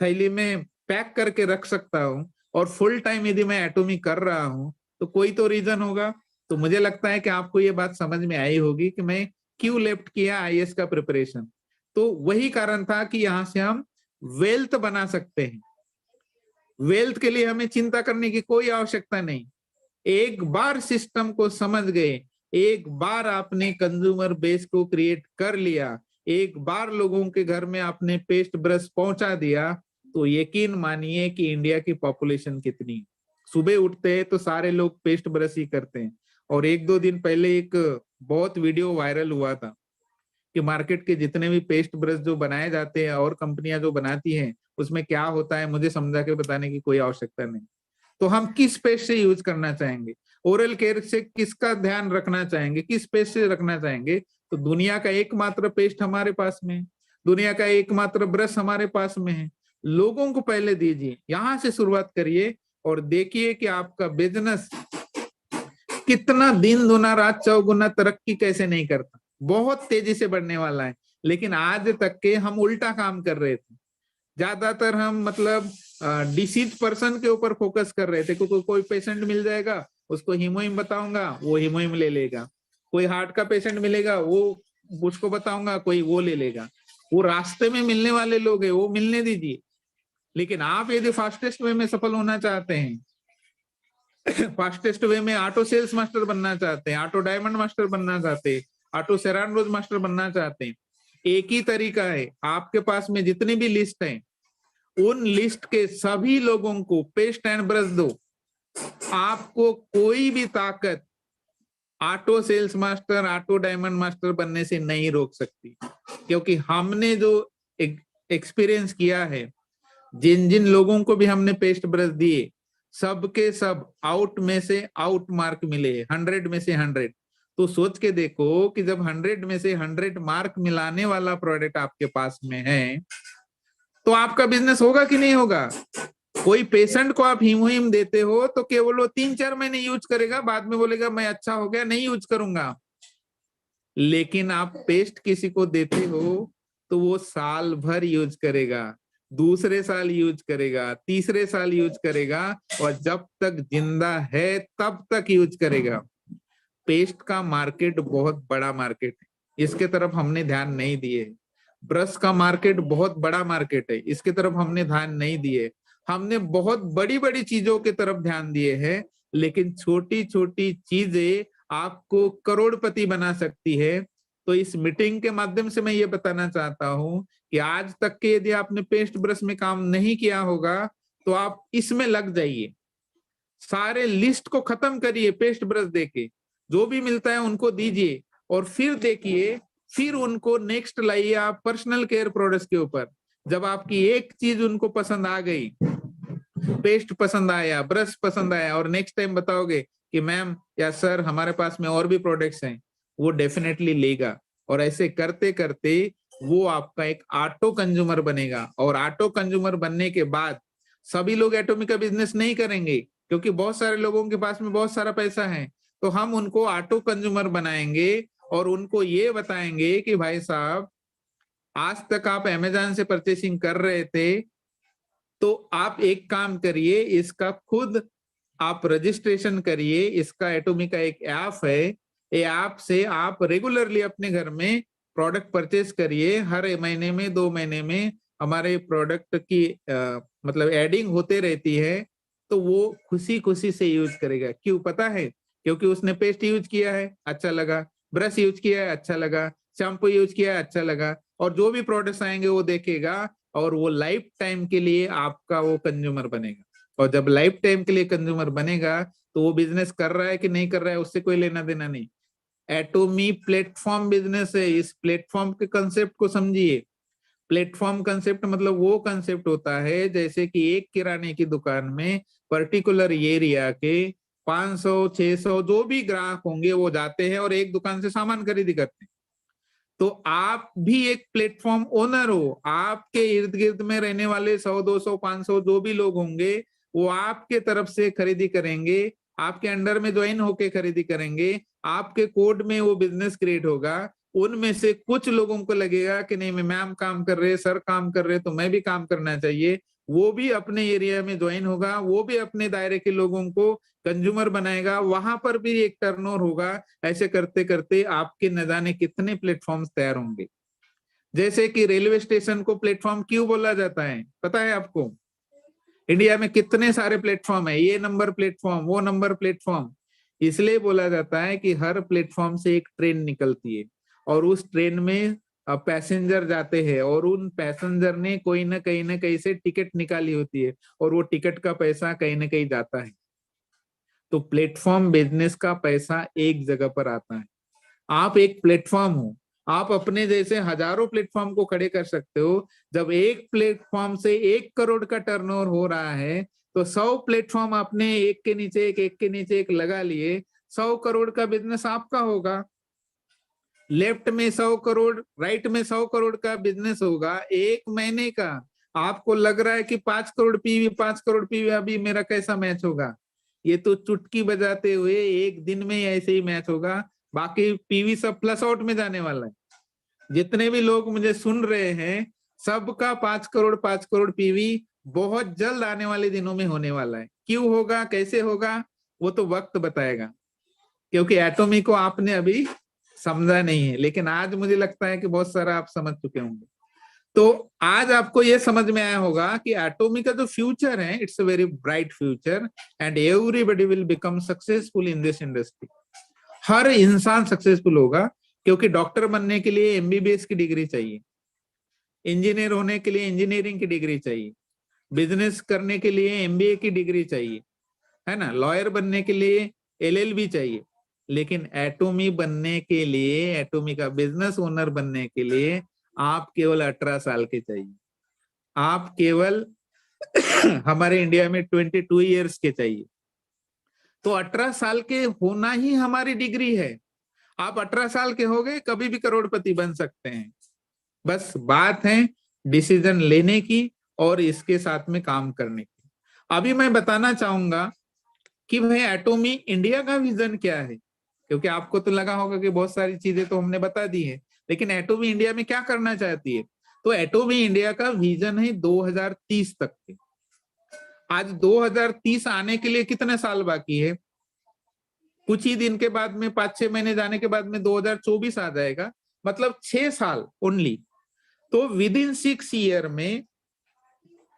थैली में पैक करके रख सकता हूँ, और फुल टाइम यदि मैं एटोमी कर रहा हूँ, तो कोई तो रीजन होगा। तो मुझे लगता है कि आपको ये बात समझ में आई होगी कि मैं क्यों लेफ्ट किया IAS का प्रिपरेशन। तो वही कारण था कि यहाँ से हम वेल्थ बना सकते हैं। वेल्थ के लिए हमें चिंता करने की कोई आवश्यकता नहीं। एक बार सिस्टम को समझ गए, एक बार आपने कंज्यूमर बेस को क्रिएट कर लिया, एक बार लोगों के घर में आपने पेस्ट ब्रश पहुंचा दिया, तो यकीन मानिए कि इंडिया की पॉपुलेशन कितनी, सुबह उठते हैं तो सारे लोग पेस्ट ब्रश ही करते हैं। और 1-2 दिन पहले एक बहुत वीडियो वायरल हुआ था कि मार्केट के जितने भी पेस्ट ब्रश जो बनाए जाते हैं और कंपनियां जो बनाती हैं, उसमें क्या होता है मुझे समझा के बताने की कोई आवश्यकता नहीं। तो हम किस पेस्ट से यूज करना चाहेंगे, ओरल केयर से किसका ध्यान रखना चाहेंगे, किस पेस्ट से रखना चाहेंगे, तो दुनिया का एकमात्र पेस्ट हमारे पास में है, दुनिया का एकमात्र ब्रश हमारे पास में है। लोगों को पहले दीजिए, यहां से शुरुआत करिए, और देखिए कि आपका बिजनेस कितना दिन दुना रात चौगुना तरक्की कैसे नहीं करता, बहुत तेजी से बढ़ने वाला है। लेकिन आज तक के हम उल्टा काम कर रहे थे, ज्यादातर हम मतलब डिसीज पर्सन के ऊपर फोकस कर रहे थे, क्योंकि कोई पेशेंट मिल जाएगा उसको हीमोइम बताऊंगा वो हीमोइम ले लेगा, कोई हार्ट का पेशेंट मिलेगा वो उसको बताऊंगा कोई वो ले लेगा, वो रास्ते में मिलने वाले लोग हैं वो मिलने दीजिए। लेकिन आप यदि फास्टेस्ट वे में सफल होना चाहते हैं, फास्टेस्ट वे में ऑटो सेल्स मास्टर बनना चाहते हैं, ऑटो डायमंड मास्टर बनना चाहते हैं, ऑटो सेरान रोज मास्टर बनना चाहते हैं, एक ही तरीका है। आपके पास में जितनी भी लिस्ट है, उन लिस्ट के सभी लोगों को पेस्ट एंड ब्रश दो। आपको कोई भी ताकत auto sales master, auto diamond master बनने से नहीं रोक सकती, क्योंकि हमने जो एक्सपीरियंस किया है, जिन जिन लोगों को भी हमने पेस्ट ब्रश दिए, सबके सब आउट में से आउट मार्क मिले, 100 में से 100। तो सोच के देखो कि जब 100 में से 100 मार्क मिलाने वाला प्रोडक्ट आपके पास में है, तो आपका बिजनेस होगा कि नहीं होगा? कोई पेशेंट को आप हीमोहीम देते हो तो केवल वो 3-4 महीने यूज करेगा, बाद में बोलेगा मैं अच्छा हो गया, नहीं यूज करूंगा। लेकिन आप पेस्ट किसी को देते हो तो वो साल भर यूज करेगा, दूसरे साल यूज करेगा, तीसरे साल यूज करेगा, और जब तक जिंदा है तब तक यूज करेगा। पेस्ट का मार्केट बहुत बड़ा मार्केट है, इसके तरफ हमने ध्यान नहीं दिए। ब्रश का मार्केट बहुत बड़ा मार्केट है, इसके तरफ हमने ध्यान नहीं दिए। हमने बहुत बड़ी बड़ी चीजों की तरफ ध्यान दिए हैं, लेकिन छोटी छोटी चीजें आपको करोड़पति बना सकती है। तो इस मीटिंग के माध्यम से मैं ये बताना चाहता हूं कि आज तक के यदि आपने पेस्ट ब्रश में काम नहीं किया होगा तो आप इसमें लग जाइए, सारे लिस्ट को खत्म करिए, पेस्ट ब्रश देके जो भी मिलता है उनको दीजिए, और फिर देखिए, फिर उनको नेक्स्ट लाइए आप पर्सनल केयर प्रोडक्ट्स के ऊपर। जब आपकी एक चीज उनको पसंद आ गई, पेस्ट पसंद आया, ब्रश पसंद आया, और नेक्स्ट टाइम बताओगे कि मैम या सर हमारे पास में और भी प्रोडक्ट्स हैं, वो डेफिनेटली लेगा। और ऐसे करते करते वो आपका एक ऑटो कंज्यूमर बनेगा, और ऑटो कंज्यूमर बनने के बाद सभी लोग एटॉमिक का बिजनेस नहीं करेंगे, क्योंकि बहुत सारे लोगों के पास में बहुत सारा पैसा है। तो हम उनको ऑटो कंज्यूमर बनाएंगे और उनको ये बताएंगे कि भाई साहब, आज तक आप अमेज़न से परचेसिंग कर रहे थे, तो आप एक काम करिए, इसका खुद आप रजिस्ट्रेशन करिए। इसका एटॉमिक का एक ऐप है, ये ऐप से आप रेगुलरली अपने घर में प्रोडक्ट परचेस करिए। हर महीने में 2 महीने में हमारे प्रोडक्ट की मतलब एडिंग होते रहती है, तो वो खुशी खुशी से यूज करेगा। क्यों पता है? क्योंकि उसने पेस्ट यूज किया है, अच्छा लगा, ब्रश यूज किया है, अच्छा लगा, शैम्पू यूज किया है, अच्छा लगा, और जो भी प्रोडक्ट्स आएंगे वो देखेगा, और वो लाइफ टाइम के लिए आपका वो कंज्यूमर बनेगा। और जब लाइफ टाइम के लिए कंज्यूमर बनेगा तो वो बिजनेस कर रहा है कि नहीं कर रहा है उससे कोई लेना देना नहीं। एटोमी प्लेटफॉर्म बिजनेस है, इस प्लेटफॉर्म के कंसेप्ट को समझिए। प्लेटफॉर्म कंसेप्ट मतलब वो कंसेप्ट होता है जैसे कि एक किराने की दुकान में पर्टिकुलर एरिया के 500-600 जो भी ग्राहक होंगे वो जाते हैं और एक दुकान से सामान खरीदी करते हैं। तो आप भी एक प्लेटफॉर्म ओनर हो, आपके इर्द गिर्द में रहने वाले 100, 200, 500 जो भी लोग होंगे वो आपके तरफ से खरीदी करेंगे, आपके अंडर में ज्वाइन होके खरीदी करेंगे, आपके कोड में वो बिजनेस क्रिएट होगा। उनमें से कुछ लोगों को लगेगा कि नहीं, मैम काम कर रहे, सर काम कर रहे, तो मैं भी काम करना चाहिए। वो भी अपने एरिया में ज्वाइन होगा, वो भी अपने दायरे के लोगों को कंज्यूमर बनाएगा, वहां पर भी एक टर्नओवर होगा। ऐसे करते करते आपके न जाने कितने प्लेटफॉर्म्स तैयार होंगे। जैसे कि रेलवे स्टेशन को प्लेटफॉर्म क्यों बोला जाता है पता है आपको? इंडिया में कितने सारे प्लेटफॉर्म है, ये नंबर प्लेटफॉर्म, वो नंबर प्लेटफॉर्म। इसलिए बोला जाता है कि हर प्लेटफॉर्म से एक ट्रेन निकलती है और उस ट्रेन में पैसेंजर जाते हैं, और उन पैसेंजर ने कोई ना कहीं से टिकट निकाली होती है, और वो टिकट का पैसा कहीं ना कहीं जाता है। तो प्लेटफॉर्म बिजनेस का पैसा एक जगह पर आता है। आप एक प्लेटफॉर्म हो, आप अपने जैसे हजारों प्लेटफॉर्म को खड़े कर सकते हो। जब एक प्लेटफॉर्म से 1 करोड़ का टर्नओवर हो रहा है, तो 100 प्लेटफॉर्म आपने एक के नीचे एक के नीचे एक लगा लिए, 100 करोड़ का बिजनेस आपका होगा। लेफ्ट में 100 करोड़, राइट में 100 करोड़ का बिजनेस होगा एक महीने का। आपको लग रहा है कि 5 करोड़ पीवी, 5 करोड़ पीवी, अभी मेरा कैसा मैच होगा? ये तो चुटकी बजाते हुए एक दिन में ऐसे ही मैच होगा, बाकी पीवी सब प्लस आउट में जाने वाला है। जितने भी लोग मुझे सुन रहे हैं, सबका 5 करोड़ 5 करोड़ पीवी बहुत जल्द आने वाले दिनों में होने वाला है। क्यों होगा, कैसे होगा, वो तो वक्त बताएगा, क्योंकि एटॉमी को आपने अभी समझा नहीं है, लेकिन आज मुझे लगता है कि बहुत सारा आप समझ चुके होंगे। तो आज आपको ये समझ में आया होगा कि एटोमी का जो फ्यूचर है, it's a very bright future and everybody will become successful in this industry. हर इंसान सक्सेसफुल होगा, क्योंकि डॉक्टर बनने के लिए एमबीबीएस की डिग्री चाहिए, इंजीनियर होने के लिए इंजीनियरिंग की डिग्री चाहिए, बिजनेस करने के लिए एमबीए की डिग्री चाहिए, है ना, लॉयर बनने के लिए एलएलबी चाहिए। लेकिन एटोमी बनने के लिए, एटोमी का बिजनेस ओनर बनने के लिए आप केवल 18 साल के चाहिए। आप केवल हमारे इंडिया में 22 इयर्स के चाहिए। तो 18 साल के होना ही हमारी डिग्री है। आप 18 साल के हो गए, कभी भी करोड़पति बन सकते हैं। बस बात है डिसीजन लेने की और इसके साथ में काम करने की। अभी मैं बताना चाहूंगा कि भाई एटोमी इंडिया का विजन क्या है, क्योंकि आपको तो लगा होगा कि बहुत सारी चीजें तो हमने बता दी है, लेकिन एटोमी इंडिया में क्या करना चाहती है। तो एटोमी इंडिया का विजन है 2030 तक के। आज 2030 आने के लिए कितने साल बाकी है? कुछ ही दिन के बाद में, 5-6 महीने जाने के बाद में 2024 आ जाएगा, मतलब 6 साल ओनली। तो विद इन 6 ईयर में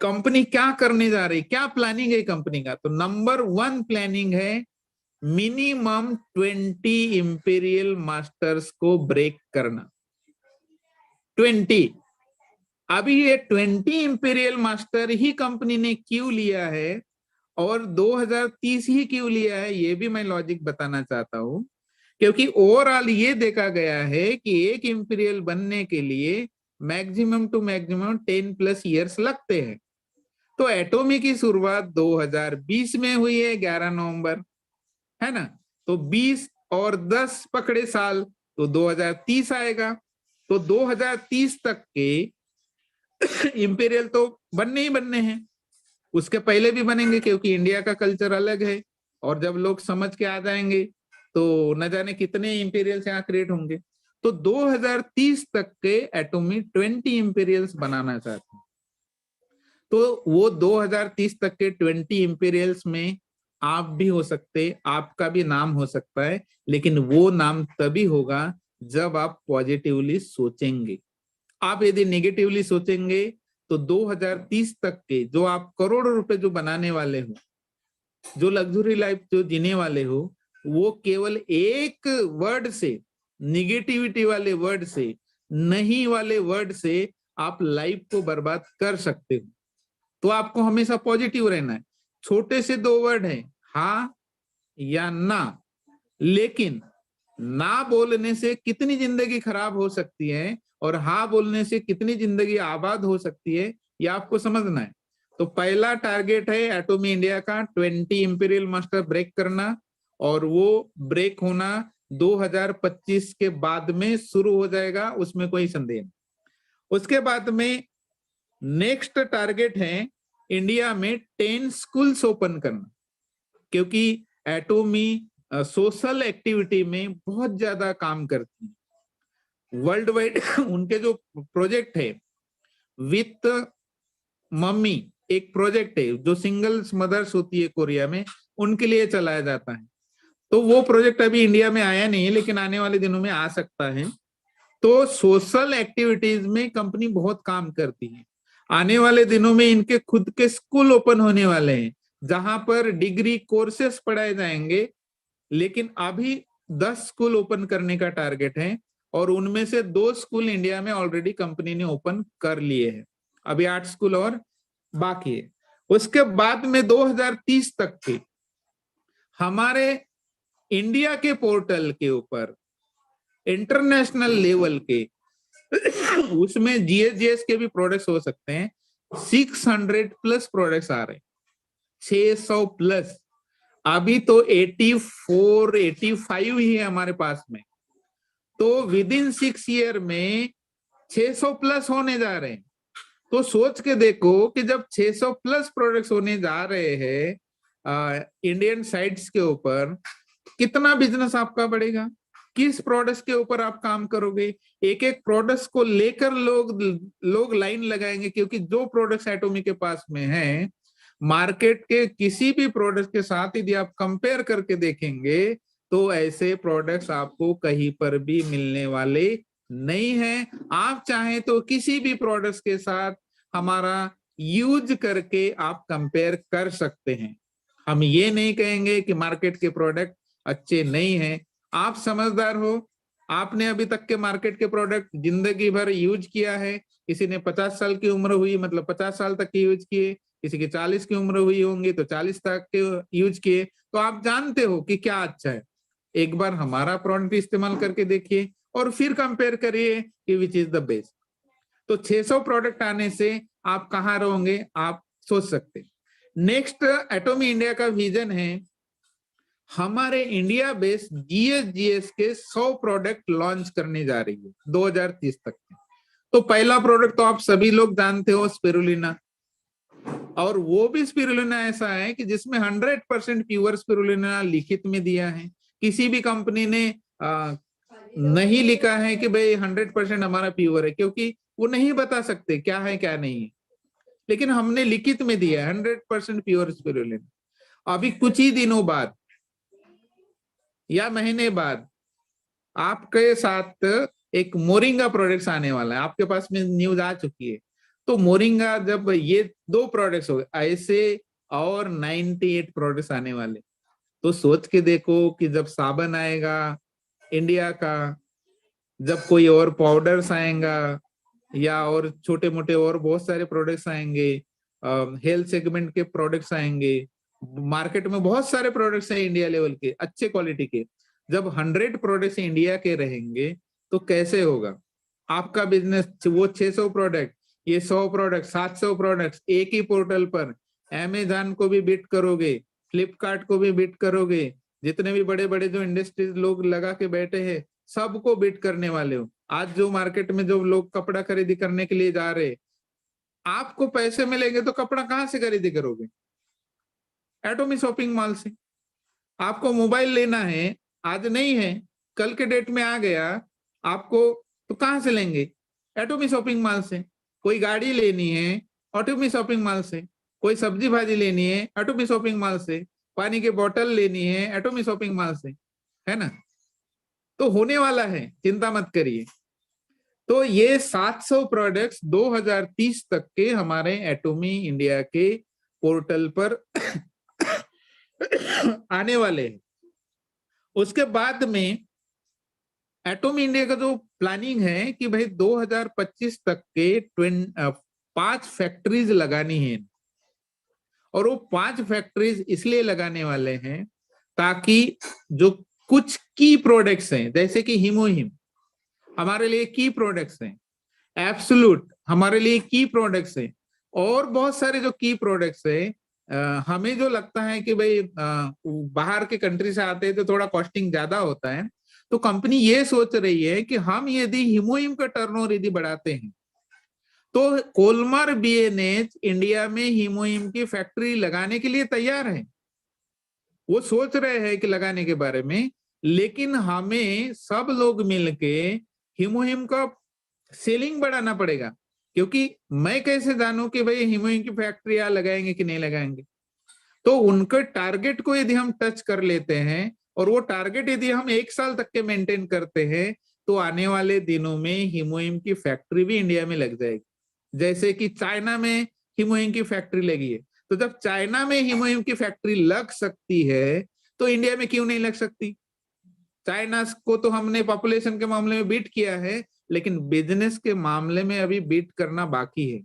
कंपनी क्या करने जा रही, क्या प्लानिंग है कंपनी का? तो नंबर 1 प्लानिंग है मिनिमम 20 इंपीरियल मास्टर्स को ब्रेक करना। 20। अभी ये 20 इंपीरियल मास्टर ही कंपनी ने क्यों लिया है और 2030 ही क्यों लिया है, ये भी मैं लॉजिक बताना चाहता हूं। क्योंकि ओवरऑल ये देखा गया है कि एक इंपीरियल बनने के लिए मैक्सिमम टू मैक्सिमम 10+ इयर्स लगते हैं। तो एटोमी की शुरुआत 2020 में हुई है, 11 नवंबर, है ना। तो 20 और 10 पकड़े साल, तो 2030 आएगा। तो 2030 तक के इंपीरियल तो बनने ही बनने हैं, उसके पहले भी बनेंगे, क्योंकि इंडिया का कल्चर अलग है। और जब लोग समझ के आ जाएंगे तो न जाने कितने इंपीरियल्स यहाँ क्रिएट होंगे। तो 2030 तक के एटोमी 20 इंपीरियल्स बनाना चाहते हैं। तो वो 2030 तक के 20 इंपीरियल्स में आप भी हो सकते, आपका भी नाम हो सकता है, लेकिन वो नाम तभी होगा जब आप पॉजिटिवली सोचेंगे। आप यदि नेगेटिवली सोचेंगे तो 2030 तक के जो आप करोड़ों रुपए जो बनाने वाले हो, जो लग्जरी लाइफ जो जीने वाले हो, वो केवल एक वर्ड से, निगेटिविटी वाले वर्ड से, नहीं वाले वर्ड से आप लाइफ को बर्बाद कर सकते हो। तो आपको हमेशा पॉजिटिव रहना है। छोटे से 2 वर्ड है, हाँ या ना। लेकिन ना बोलने से कितनी जिंदगी खराब हो सकती है और हाँ बोलने से कितनी जिंदगी आबाद हो सकती है, ये आपको समझना है। तो पहला टारगेट है एटोमी इंडिया का 20 इंपीरियल मास्टर ब्रेक करना, और वो ब्रेक होना 2025 के बाद में शुरू हो जाएगा, उसमें कोई संदेह नहीं। उसके बाद में नेक्स्ट टारगेट है इंडिया में 10 स्कूल्स ओपन करना, क्योंकि एटोमी सोशल एक्टिविटी में बहुत ज्यादा काम करती है वर्ल्ड वाइड। उनके जो प्रोजेक्ट है विथ मम्मी, एक प्रोजेक्ट है जो सिंगल्स मदर्स होती है कोरिया में, उनके लिए चलाया जाता है। तो वो प्रोजेक्ट अभी इंडिया में आया नहीं है, लेकिन आने वाले दिनों में आ सकता है। तो सोशल एक्टिविटीज में कंपनी बहुत काम करती है। आने वाले दिनों में इनके खुद के स्कूल ओपन होने वाले हैं, जहां पर डिग्री कोर्सेस पढ़ाए जाएंगे। लेकिन अभी 10 स्कूल ओपन करने का टारगेट है, और उनमें से 2 स्कूल इंडिया में ऑलरेडी कंपनी ने ओपन कर लिए हैं। अभी 8 स्कूल और बाकी है। उसके बाद में 2030 तक के हमारे इंडिया के पोर्टल के ऊपर इंटरनेशनल लेवल के उसमें जीएस के भी प्रोडक्ट्स हो सकते हैं। 600+ प्रोडक्ट्स आ रहे हैं, 600+। अभी तो 84, 85 ही है हमारे पास में। तो विद इन 6 ईयर में 600+ होने जा रहे हैं। तो सोच के देखो कि जब 600+ प्रोडक्ट्स होने जा रहे हैं इंडियन साइट्स के ऊपर, कितना बिजनेस आपका बढ़ेगा, किस प्रोडक्ट्स के ऊपर आप काम करोगे। एक एक प्रोडक्ट्स को लेकर लोग लाइन लगाएंगे, क्योंकि जो प्रोडक्ट्स एटोमी के पास में है, मार्केट के किसी भी प्रोडक्ट के साथ यदि आप कंपेयर करके देखेंगे तो ऐसे प्रोडक्ट्स आपको कहीं पर भी मिलने वाले नहीं है। आप चाहें तो किसी भी प्रोडक्ट्स के साथ हमारा यूज करके आप कंपेयर कर सकते हैं। हम ये नहीं कहेंगे कि मार्केट के प्रोडक्ट अच्छे नहीं हैं। आप समझदार हो, आपने अभी तक के मार्केट के प्रोडक्ट जिंदगी भर यूज किया है। किसी ने 50 साल की उम्र हुई मतलब 50 साल तक के यूज किए, किसी की 40 की उम्र हुई होंगी तो 40 तक के यूज किए, तो आप जानते हो कि क्या अच्छा है। एक बार हमारा प्रोडक्ट इस्तेमाल करके देखिए और फिर कंपेयर करिए कि विच इज द बेस्ट। तो 600 प्रोडक्ट आने से आप कहाँ रहोगे आप सोच सकते। नेक्स्ट, एटॉमी इंडिया का विजन है हमारे इंडिया बेस्ड जीएस के 100 प्रोडक्ट लॉन्च करने जा रही है 2030 तक के। तो पहला प्रोडक्ट तो आप सभी लोग जानते हो, स्पिरुलिना। और वो भी स्पिरुलिना ऐसा है कि जिसमें 100% प्योर स्पिरुलिना लिखित में दिया है। किसी भी कंपनी ने नहीं लिखा है कि भाई 100% हमारा प्योर है, क्योंकि वो नहीं बता सकते क्या है क्या नहीं है। लेकिन हमने लिखित में दिया 100% प्योर स्पिरुलिना। अभी कुछ ही दिनों बाद या महीने बाद आपके साथ एक मोरिंगा प्रोडक्ट्स आने वाला है। आपके पास में न्यूज आ चुकी है। तो मोरिंगा जब ये 2 प्रोडक्ट्स हो गए ऐसे और 98 प्रोडक्ट्स आने वाले, तो सोच के देखो कि जब साबन आएगा इंडिया का, जब कोई और पाउडर्स आएगा या और छोटे मोटे और बहुत सारे प्रोडक्ट्स आएंगे, हेल्थ सेगमेंट के प्रोडक्ट्स आएंगे, मार्केट में बहुत सारे प्रोडक्ट्स हैं इंडिया लेवल के अच्छे क्वालिटी के। जब 100 प्रोडक्ट्स इंडिया के रहेंगे तो कैसे होगा आपका बिजनेस। वो 600 प्रोडक्ट, ये 100 प्रोडक्ट, 700 प्रोडक्ट्स एक ही पोर्टल पर। अमेजॉन को भी बीट करोगे, फ्लिपकार्ट को भी बीट करोगे, जितने भी बड़े बड़े जो इंडस्ट्रीज लोग लगा के बैठे हैं सबको बीट करने वाले हो। आज जो मार्केट में जो लोग कपड़ा खरीदी करने के लिए जा रहे, आपको पैसे मिलेंगे तो कपड़ा कहां से खरीदी करोगे? एटॉमी शॉपिंग मॉल से। आपको मोबाइल लेना है, आज नहीं है कल के डेट में आ गया आपको, तो कहां से लेंगे? एटॉमी शॉपिंग मॉल से। कोई गाड़ी लेनी है एटॉमी शॉपिंग मॉल से, कोई सब्जी भाजी लेनी है एटॉमी शॉपिंग मॉल से, पानी की बोतल लेनी है एटॉमी शॉपिंग मॉल से, है ना? तो होने वाला है, चिंता मत करिए। तो ये 700 प्रोडक्ट्स 2030 तक के हमारे एटॉमी इंडिया के पोर्टल पर आने वाले हैं। उसके बाद में एटॉमी इंडिया का जो प्लानिंग है कि भाई 2025 तक के 5 फैक्ट्रीज लगानी है। और वो 5 फैक्ट्रीज इसलिए लगाने वाले हैं ताकि जो कुछ की प्रोडक्ट्स हैं, जैसे कि हीमोहिम हमारे लिए की प्रोडक्ट्स हैं, एब्सोल्यूट हमारे लिए की प्रोडक्ट्स हैं, और बहुत सारे जो की प्रोडक्ट्स हैं, हमें जो लगता है कि भाई बाहर के कंट्री से आते हैं तो थोड़ा कॉस्टिंग ज्यादा होता है। तो कंपनी ये सोच रही है कि हम यदि हीमोहिम का टर्नओवर यदि बढ़ाते हैं तो कोलमर बीएनएच इंडिया में हीमोहिम की फैक्ट्री लगाने के लिए तैयार है। वो सोच रहे हैं कि लगाने के बारे में, लेकिन हमें सब लोग मिलके हीमोहिम का सेलिंग बढ़ाना पड़ेगा। क्योंकि मैं कैसे जानूं कि भाई हीमोहिम की फैक्ट्री यहाँ लगाएंगे कि नहीं लगाएंगे? तो उनके टारगेट को यदि हम टच कर लेते हैं और वो टारगेट यदि हम 1 साल तक के मेंटेन करते हैं तो आने वाले दिनों में हीमोहिम की फैक्ट्री भी इंडिया में लग जाएगी। जैसे कि चाइना में हीमोहिम की फैक्ट्री लगी है, तो जब चाइना में हीमोहिम की फैक्ट्री लग सकती है तो इंडिया में क्यों नहीं लग सकती? चाइना को तो हमने पॉपुलेशन के मामले में बीट किया है, लेकिन बिजनेस के मामले में अभी बीट करना बाकी है।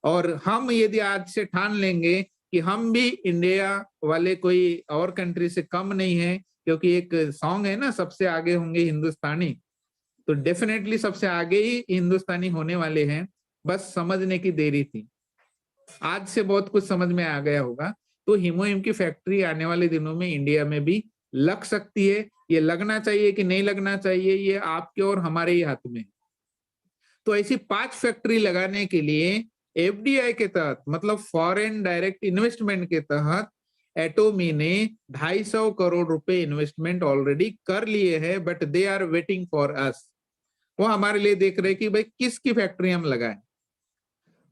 और हम यदि आज से ठान लेंगे कि हम भी इंडिया वाले कोई और कंट्री से कम नहीं है, क्योंकि एक सॉन्ग है ना, सबसे आगे होंगे हिंदुस्तानी, तो डेफिनेटली सबसे आगे ही हिंदुस्तानी होने वाले हैं। बस समझने की देरी थी, आज से बहुत कुछ समझ में आ गया होगा। तो हीमोहिम की फैक्ट्री आने वाले दिनों में इंडिया में भी लग सकती है। ये लगना चाहिए कि नहीं लगना चाहिए, ये आपके और हमारे ही हाथ में है। तो ऐसी 5 फैक्ट्री लगाने के लिए एफडीआई के तहत, मतलब फॉरेन डायरेक्ट इन्वेस्टमेंट के तहत, एटॉमी ने 250 करोड़ रुपए इन्वेस्टमेंट ऑलरेडी कर लिए हैं, but they are waiting for us. वो हमारे लिए देख रहे हैं कि भाई किसकी फैक्ट्री हम लगाएं।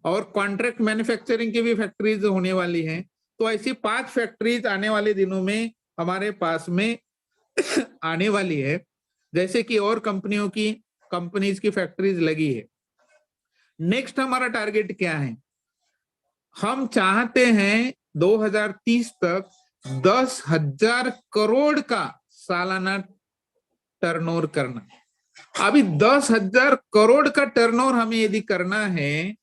और कॉन्ट्रैक्ट मैन्युफैक्चरिंग की भी फैक्ट्रीज होने वाली हैं। तो ऐसी 5 फैक्ट्रीज आने वाले दिनों में हमारे पास में आने वाली है। जैसे कि और कंपनियों की कंपनीज की फैक्ट्रीज लगी है। नेक्स्ट हमारा टारगेट क्या है? हम चाहते हैं 2030 तक 10,000 करोड़ का सालाना टर्नओवर करना। अभी 10,000 करोड़ का टर्नओवर हमें यदि करना है,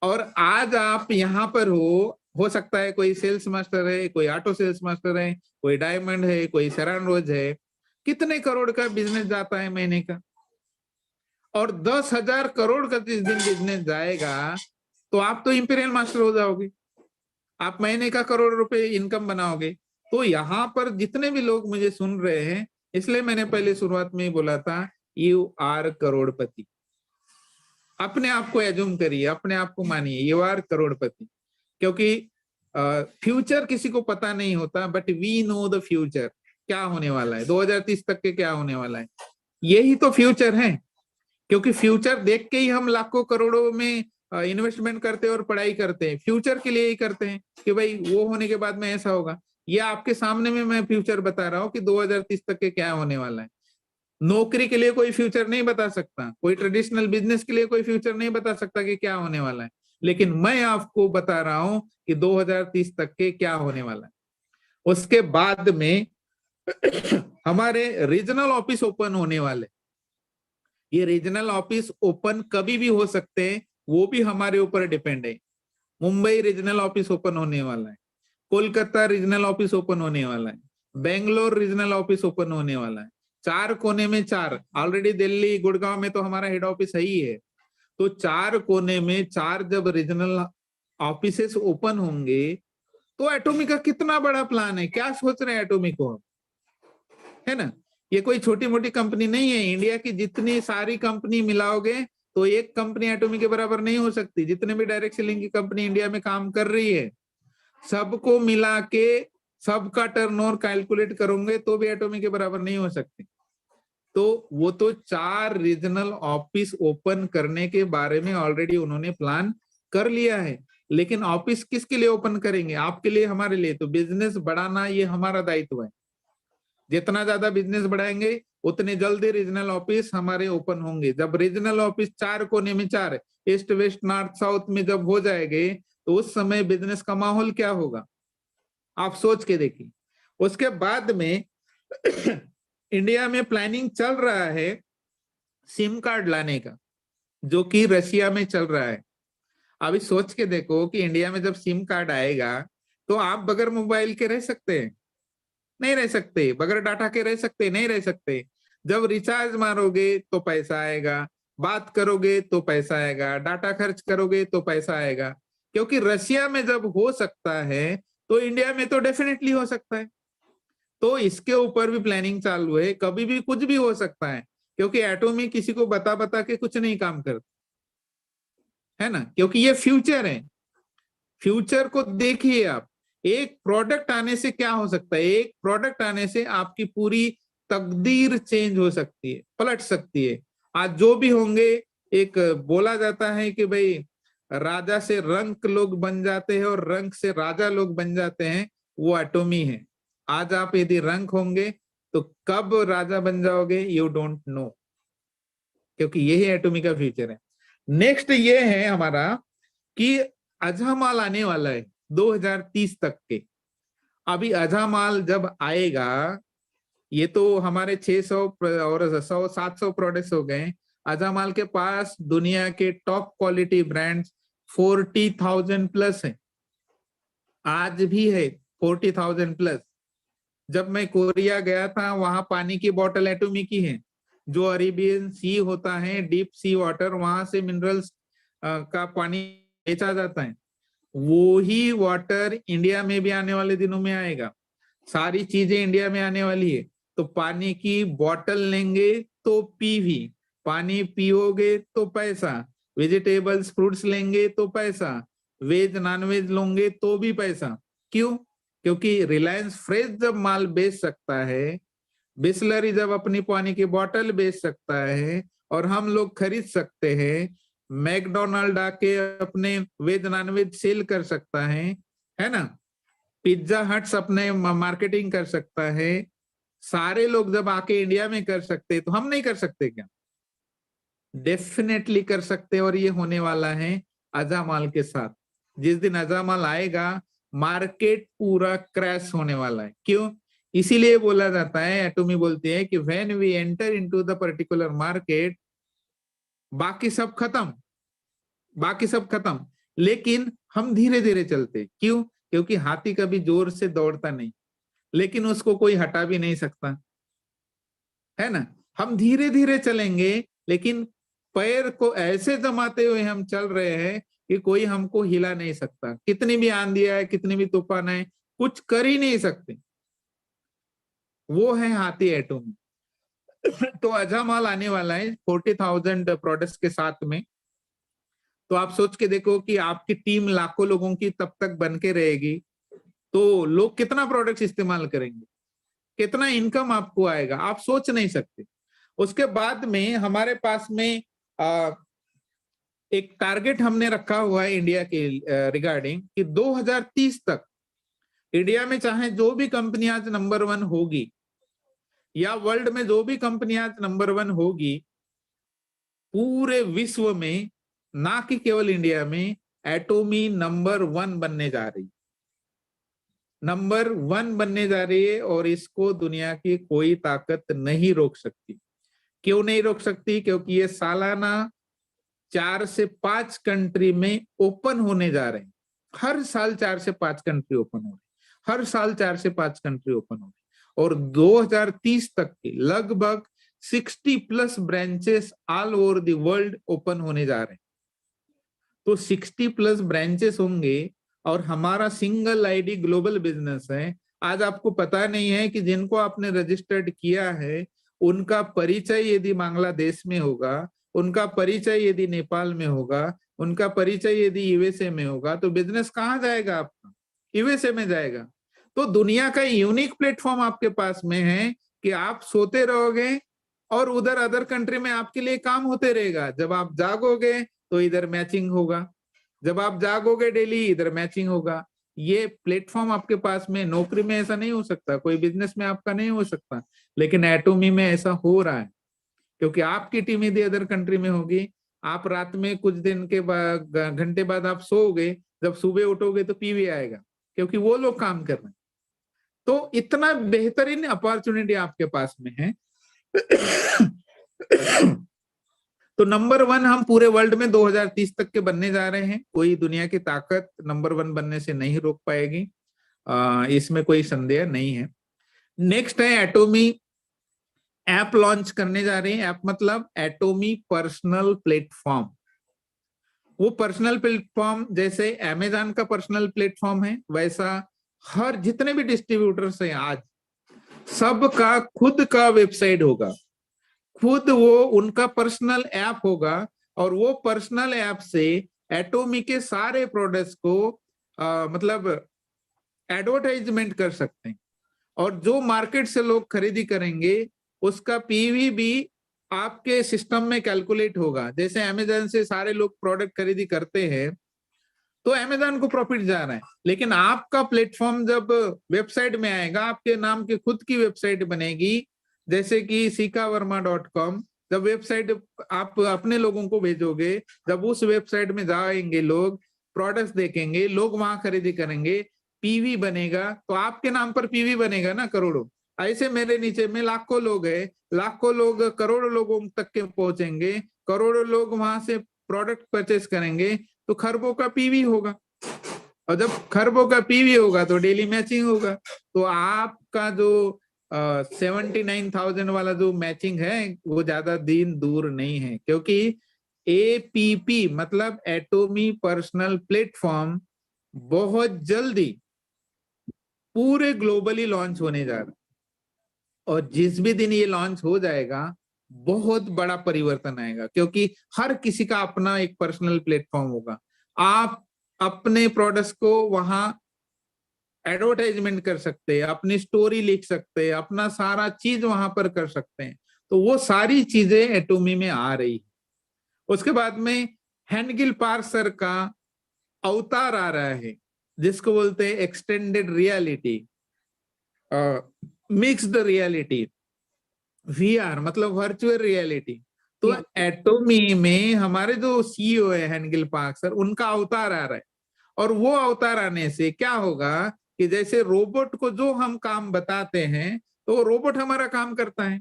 और आज आप यहाँ पर हो सकता है कोई सेल्स मास्टर है, कोई ऑटो सेल्स मास्टर है, कोई डायमंड है, कोई सेरान रोज है, कितने करोड़ का बिजनेस जाता है महीने का? और 10,000 करोड़ का जिस दिन बिजनेस जाएगा तो आप तो इंपीरियल मास्टर हो जाओगे, आप महीने का करोड़ रुपए इनकम बनाओगे। तो यहाँ पर जितने भी लोग मुझे सुन रहे हैं, इसलिए मैंने पहले शुरुआत में ही बोला था, यू आर करोड़पति। अपने आप को एज्यूम करिए, अपने आप को मानिए यू आर करोड़पति, क्योंकि फ्यूचर किसी को पता नहीं होता, but we know the future, क्या होने वाला है 2030 तक के, क्या होने वाला है, यही तो फ्यूचर है। क्योंकि फ्यूचर देख के ही हम लाखों करोड़ों में इन्वेस्टमेंट करते हैं और पढ़ाई करते हैं, फ्यूचर के लिए ही करते हैं कि भाई वो होने के बाद में ऐसा होगा। ये आपके सामने में मैं फ्यूचर बता रहा हूँ कि 2030 तक के क्या होने वाला है। नौकरी के लिए कोई फ्यूचर नहीं बता सकता, कोई ट्रेडिशनल बिजनेस के लिए कोई फ्यूचर नहीं बता सकता कि क्या होने वाला है, लेकिन मैं आपको बता रहा हूं कि 2030 तक के क्या होने वाला है। उसके बाद में हमारे रीजनल ऑफिस ओपन होने वाले। ये रीजनल ऑफिस ओपन कभी भी हो सकते हैं, वो भी हमारे ऊपर डिपेंड है। मुंबई रीजनल ऑफिस ओपन होने वाला है, कोलकाता रीजनल ऑफिस ओपन होने वाला है, बेंगलोर रीजनल ऑफिस ओपन होने वाला है। 4 कोने में 4, ऑलरेडी दिल्ली गुड़गांव में तो हमारा हेड ऑफिस है ही है। तो 4 कोने में 4 जब रीजनल ऑफिसेस ओपन होंगे तो एटॉमिक का कितना बड़ा प्लान है, क्या सोच रहे हैं एटॉमिक को, है ना? ये कोई छोटी मोटी कंपनी नहीं है। इंडिया की जितनी सारी कंपनी मिलाओगे तो एक कंपनी एटॉमिक के बराबर नहीं हो सकती। जितने भी डायरेक्ट सेलिंग की कंपनी इंडिया में काम कर रही है, सबको मिला के सबका टर्नओवर कैलकुलेट करोगे तो भी एटॉमिक के बराबर नहीं हो सकती। तो वो तो 4 रीजनल ऑफिस ओपन करने के बारे में ऑलरेडी उन्होंने प्लान कर लिया है। लेकिन ऑफिस किसके लिए ओपन करेंगे? आपके लिए, हमारे लिए। तो बिजनेस बढ़ाना ये हमारा दायित्व है। जितना ज्यादा बिजनेस बढ़ाएंगे उतने जल्दी रीजनल ऑफिस हमारे ओपन होंगे। जब रीजनल ऑफिस 4 कोने में 4, ईस्ट वेस्ट नॉर्थ साउथ में जब हो जाएंगे तो उस समय बिजनेस का माहौल क्या होगा, आप सोच के देखिए। उसके बाद में इंडिया में प्लानिंग चल रहा है सिम कार्ड लाने का, जो कि रशिया में चल रहा है। अभी सोच के देखो कि इंडिया में जब सिम कार्ड आएगा तो आप बगैर मोबाइल के रह सकते हैं? नहीं रह सकते। बगैर डाटा के रह सकते? नहीं रह सकते। जब रिचार्ज मारोगे तो पैसा आएगा, बात करोगे तो पैसा आएगा, डाटा खर्च करोगे तो पैसा आएगा। क्योंकि रशिया में जब हो सकता है तो इंडिया में तो डेफिनेटली हो सकता है। तो इसके ऊपर भी प्लानिंग चालू है। कभी भी कुछ भी हो सकता है, क्योंकि एटॉमिक किसी को बता बता के कुछ नहीं काम करता है ना, क्योंकि ये फ्यूचर है। फ्यूचर को देखिए आप, एक प्रोडक्ट आने से क्या हो सकता है, एक प्रोडक्ट आने से आपकी पूरी तकदीर चेंज हो सकती है, पलट सकती है। आज जो भी होंगे, एक बोला जाता है कि भाई राजा से रंक लोग बन जाते हैं और रंक से राजा लोग बन जाते हैं, वो एटॉमी है। आज आप यदि रंक होंगे तो कब राजा बन जाओगे यू डोंट नो, क्योंकि यही एटॉमी का फ्यूचर है। नेक्स्ट ये है हमारा कि अजहमाल आने वाला है 2030 तक के। अभी अजहमाल जब आएगा, ये तो हमारे 600 और 700 प्रोडक्ट्स हो गए। अजहमाल के पास दुनिया के टॉप क्वालिटी ब्रांड्स 40,000 प्लस है, आज भी है 40,000 प्लस। जब मैं कोरिया गया था, वहां पानी की बोतल एटॉमी की है। जो अरेबियन सी होता है, डीप सी वाटर, वहां से मिनरल्स का पानी बेचा जाता है। वो ही वाटर इंडिया में भी आने वाले दिनों में आएगा। सारी चीजें इंडिया में आने वाली है। तो पानी की बोतल लेंगे तो पी भी, पानी पियोगे तो पैसा, वेजिटेबल्स फ्रूट्स लेंगे तो पैसा, वेज नॉन वेज लोगे तो भी पैसा। क्यों? क्योंकि रिलायंस फ्रेश जब माल बेच सकता है, बिस्लरी जब अपनी पानी की बोतल बेच सकता है और हम लोग खरीद सकते हैं, मैकडोनाल्ड आके अपने वेज नॉन वेज सेल कर सकता है ना, पिज्जा हट्स अपने मार्केटिंग कर सकता है, सारे लोग जब आके इंडिया में कर सकते तो हम नहीं कर सकते क्या? डेफिनेटली कर सकते हैं, और ये होने वाला है अजामाल के साथ। जिस दिन अजामाल आएगा मार्केट पूरा क्रैश होने वाला है। क्यों? इसीलिए बोला जाता है, एटोमी बोलती है कि when we enter into the particular market, बाकी सब खत्म, बाकी सब खत्म, लेकिन हम धीरे धीरे चलते। क्यों? क्योंकि हाथी कभी जोर से दौड़ता नहीं, लेकिन उसको कोई हटा भी नहीं सकता, है ना। हम धीरे धीरे चलेंगे, लेकिन पैर को ऐसे जमाते हुए हम चल रहे हैं कि कोई हमको हिला नहीं सकता। कितनी भी आंधी आए, कितनी भी तूफान आए, कुछ कर ही नहीं सकते। वो है हाथी एटोमी। तो अजामाल आने वाला है 40,000 प्रोडक्ट्स के साथ में। तो आप सोच के देखो कि आपकी टीम लाखों लोगों की तब तक बन के रहेगी, तो लोग कितना प्रोडक्ट्स इस्तेमाल करेंगे, कितना इनकम आपको आएगा, आप सोच नहीं सकते। उसके बाद में हमारे पास में एक टारगेट हमने रखा हुआ है इंडिया के रिगार्डिंग कि 2030 तक इंडिया में चाहे जो भी कंपनी आज नंबर 1 होगी, या वर्ल्ड में जो भी कंपनी आज नंबर 1 होगी, पूरे विश्व में, ना कि केवल इंडिया में, एटोमी नंबर 1 बनने जा रही, नंबर 1 बनने जा रही है। और इसको दुनिया की कोई ताकत नहीं रोक सकती। क्यों नहीं रोक सकती? क्योंकि ये सालाना 4 से 5 कंट्री में ओपन होने जा रहे हैं। हर साल 4 से 5 कंट्री ओपन हो रही, हर साल 4 से 5 कंट्री ओपन हो रही, और 2030 तक के लगभग 60+ branches all over the world open होने जा रहे हैं। तो 60+ ब्रांचेस होंगे, और हमारा सिंगल आईडी ग्लोबल बिजनेस है। आज आपको पता नहीं है कि जिनको आपने रजिस्टर्ड किया है, उनका परिचय यदि बांग्लादेश में होगा, उनका परिचय यदि नेपाल में होगा, उनका परिचय यदि यूएसए में होगा, तो बिजनेस कहाँ जाएगा आपका? यूएसए में जाएगा। तो दुनिया का यूनिक प्लेटफॉर्म आपके पास में है कि आप सोते रहोगे और उधर अदर कंट्री में आपके लिए काम होते रहेगा। जब आप जागोगे तो इधर मैचिंग होगा, जब आप जागोगे डेली इधर मैचिंग होगा। ये प्लेटफॉर्म आपके पास में, नौकरी में ऐसा नहीं हो सकता, कोई बिजनेस में आपका नहीं हो सकता, लेकिन एटोमी में ऐसा हो रहा है। क्योंकि आपकी टीम यदि अदर कंट्री में होगी, आप रात में कुछ दिन के बाद, घंटे बाद आप सोओगे, जब सुबह उठोगे तो पीवी आएगा, क्योंकि वो लोग काम कर रहे हैं। तो इतना बेहतरीन अपॉर्चुनिटी आपके पास में है। तो नंबर 1 हम पूरे वर्ल्ड में 2030 तक के बनने जा रहे हैं। कोई दुनिया की ताकत नंबर 1 बनने से नहीं रोक पाएगी, इसमें कोई संदेह नहीं है। नेक्स्ट है एटोमी ऐप लॉन्च करने जा रहे हैं। ऐप मतलब एटोमी पर्सनल प्लेटफॉर्म। वो पर्सनल प्लेटफॉर्म जैसे अमेजॉन का पर्सनल प्लेटफॉर्म है, वैसा हर जितने भी डिस्ट्रीब्यूटर्स हैं आज, सबका खुद का वेबसाइट होगा, खुद वो उनका पर्सनल ऐप होगा, और वो पर्सनल ऐप से एटोमी के सारे प्रोडक्ट्स को मतलब एडवर्टाइजमेंट कर सकते हैं। और जो मार्केट से लोग खरीदी करेंगे, उसका पीवी भी आपके सिस्टम में कैलकुलेट होगा। जैसे अमेजन से सारे लोग प्रोडक्ट खरीदी करते हैं, तो अमेजन को प्रॉफिट जा रहा है, लेकिन आपका प्लेटफॉर्म जब वेबसाइट में आएगा, आपके नाम की खुद की वेबसाइट बनेगी, जैसे कि sikavarma.com। जब वेबसाइट आप अपने लोगों को भेजोगे, जब उस वेबसाइट में जाएंगे लोग, प्रोडक्ट्स देखेंगे, लोग वहां खरीदी करेंगे, पीवी बनेगा, तो आपके नाम पर पीवी बनेगा ना, करोड़ों। ऐसे मेरे नीचे में लाखों लोग हैं, लाखों लोग करोड़ों लोगों तक के पहुंचेंगे, करोड़ों लोग वहां से प्रोडक्ट परचेस करेंगे, तो खरबों का पीवी होगा। और जब खरबों का पीवी होगा तो डेली मैचिंग होगा। तो आपका जो 79,000 वाला जो मैचिंग है, वो ज्यादा दिन दूर नहीं है, क्योंकि एपीपी मतलब एटोमी पर्सनल प्लेटफॉर्म बहुत जल्दी पूरे ग्लोबली लॉन्च होने जा रहा है। और जिस भी दिन ये लॉन्च हो जाएगा, बहुत बड़ा परिवर्तन आएगा, क्योंकि हर किसी का अपना एक पर्सनल प्लेटफॉर्म होगा। आप अपने प्रोडक्ट्स को वहां एडवर्टाइजमेंट कर सकते हैं, अपनी स्टोरी लिख सकते हैं, अपना सारा चीज वहां पर कर सकते हैं। तो वो सारी चीजें एटोमी में आ रही है। उसके बाद में हैंडगिल पार्सर का अवतार आ रहा है, जिसको बोलते हैं extended reality, mixed reality, VR मतलब वर्चुअल रियलिटी। तो एटोमी में हमारे जो सीईओ है हैंगिल पार्क सर, उनका अवतार आ रहा है। और वो अवतार आने से क्या होगा कि जैसे रोबोट को जो हम काम बताते हैं तो रोबोट हमारा काम करता है।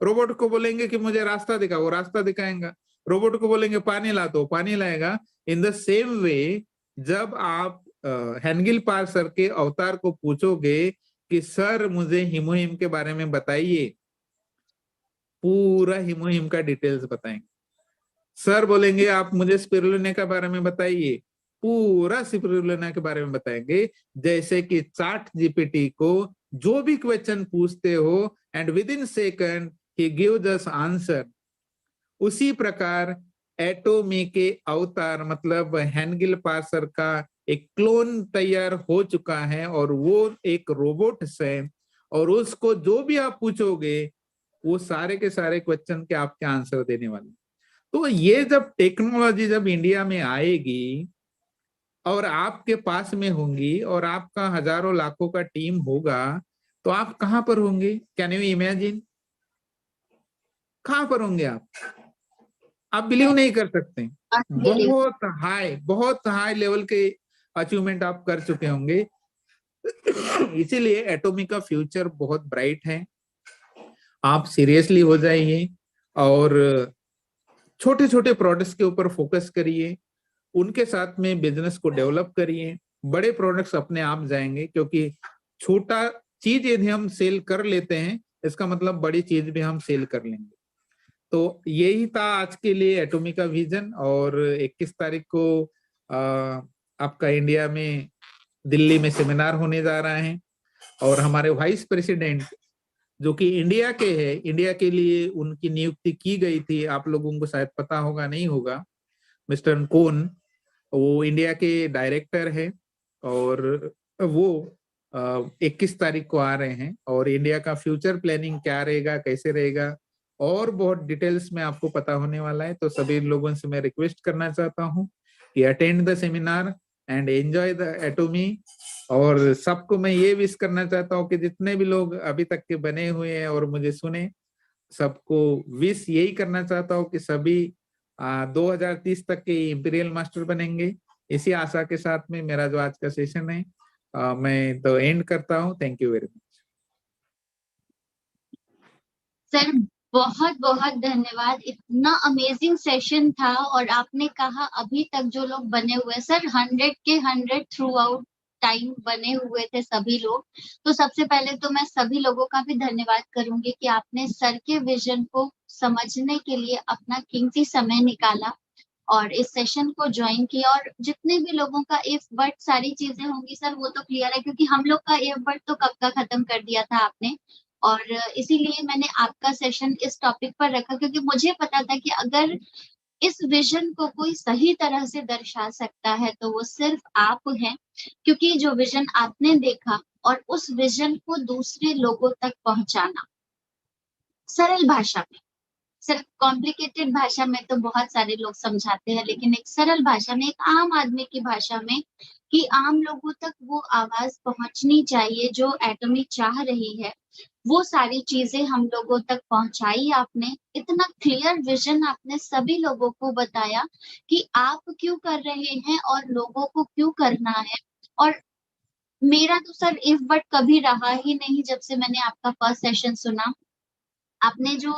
रोबोट को बोलेंगे कि मुझे रास्ता दिखा, वो रास्ता दिखाएगा। रोबोट को बोलेंगे पानी ला, तो पानी लाएगा। इन द सेम वे जब आप हैंगिल पार्क सर के अवतार को पूछोगे कि सर मुझे हिमोहिम के बारे में बताइए, पूरा हिमोहिम का डिटेल्स बताएंगे। सर बोलेंगे आप मुझे स्पिरुलिना के बारे में बताइए, पूरा स्पिरुलिना के बारे में बताएंगे। जैसे कि चैट जीपीटी को जो भी क्वेश्चन पूछते हो and with in second he gives us answer, उसी प्रकार एटोमी के अवतार मतलब हैंगिल पार्क सर का एक क्लोन तैयार हो चुका है और वो एक रोबोट है। और उसको जो भी आप पूछोगे वो सारे के सारे क्वेश्चन के आपके आंसर देने वाले। तो ये जब टेक्नोलॉजी जब इंडिया में आएगी और आपके पास में होंगी और आपका हजारों लाखों का टीम होगा, तो आप कहां पर होंगे? Can you imagine? कहां पर होंगे आप बिलीव नहीं कर सकते। बहुत हाई लेवल के अचीवमेंट आप कर चुके होंगे। इसीलिए एटोमी का फ्यूचर बहुत ब्राइट है। आप सीरियसली हो जाइए और छोटे छोटे प्रोडक्ट्स के ऊपर फोकस करिए, उनके साथ में बिजनेस को डेवलप करिए। बड़े प्रोडक्ट्स अपने आप जाएंगे, क्योंकि छोटा चीज यदि हम सेल कर लेते हैं इसका मतलब बड़ी चीज भी हम सेल कर लेंगे। तो यही था आज के लिए एटोमी का विजन। और 21 तारीख को आपका इंडिया में दिल्ली में सेमिनार होने जा रहा है और हमारे वाइस प्रेसिडेंट जो कि इंडिया के हैं, इंडिया के लिए उनकी नियुक्ति की गई थी, आप लोगों को शायद पता होगा नहीं होगा, मिस्टर कोन, वो इंडिया के डायरेक्टर है और वो 21 तारीख को आ रहे हैं। और इंडिया का फ्यूचर प्लानिंग क्या रहेगा, कैसे रहेगा, और बहुत डिटेल्स में आपको पता होने वाला है। तो सभी लोगों से मैं रिक्वेस्ट करना चाहता हूँ कि attend the seminar and enjoy the Atomy. और सबको मैं ये विश करना चाहता हूँ कि जितने भी लोग अभी तक के बने हुए हैं और मुझे सुने, सबको विश यही करना चाहता हूँ कि सभी 2030 तक के इंपीरियल मास्टर बनेंगे। इसी आशा के साथ में मेरा जो आज का सेशन है मैं तो एंड करता हूँ। Thank you very much sir. बहुत बहुत धन्यवाद, इतना अमेजिंग सेशन था। और आपने कहा अभी तक जो लोग बने हुए सर 100 के 100 थ्रू आउट टाइम बने हुए थे सभी लोग। तो सबसे पहले तो मैं सभी लोगों का भी धन्यवाद करूंगी कि आपने सर के विजन को समझने के लिए अपना कीमती समय निकाला और इस सेशन को ज्वाइन किया। और जितने भी लोगों का इफ बट सारी चीजें होंगी सर वो तो क्लियर है, क्योंकि हम लोग का इफ बट तो कब का खत्म कर दिया था आपने। और इसीलिए मैंने आपका सेशन इस टॉपिक पर रखा, क्योंकि मुझे पता था कि अगर इस विजन को कोई सही तरह से दर्शा सकता है तो वो सिर्फ आप हैं। क्योंकि जो विजन आपने देखा और उस विजन को दूसरे लोगों तक पहुंचाना सरल भाषा में, सिर्फ कॉम्प्लिकेटेड भाषा में तो बहुत सारे लोग समझाते हैं, लेकिन एक सरल भाषा में, एक आम आदमी की भाषा में, कि आम लोगों तक वो आवाज पहुंचनी चाहिए जो एटोमी चाह रही है, वो सारी चीजें हम लोगों तक पहुंचाई आपने। इतना क्लियर विजन आपने सभी लोगों को बताया कि आप क्यों कर रहे हैं और लोगों को क्यों करना है। और मेरा तो सर इफ बट कभी रहा ही नहीं जब से मैंने आपका फर्स्ट सेशन सुना। आपने जो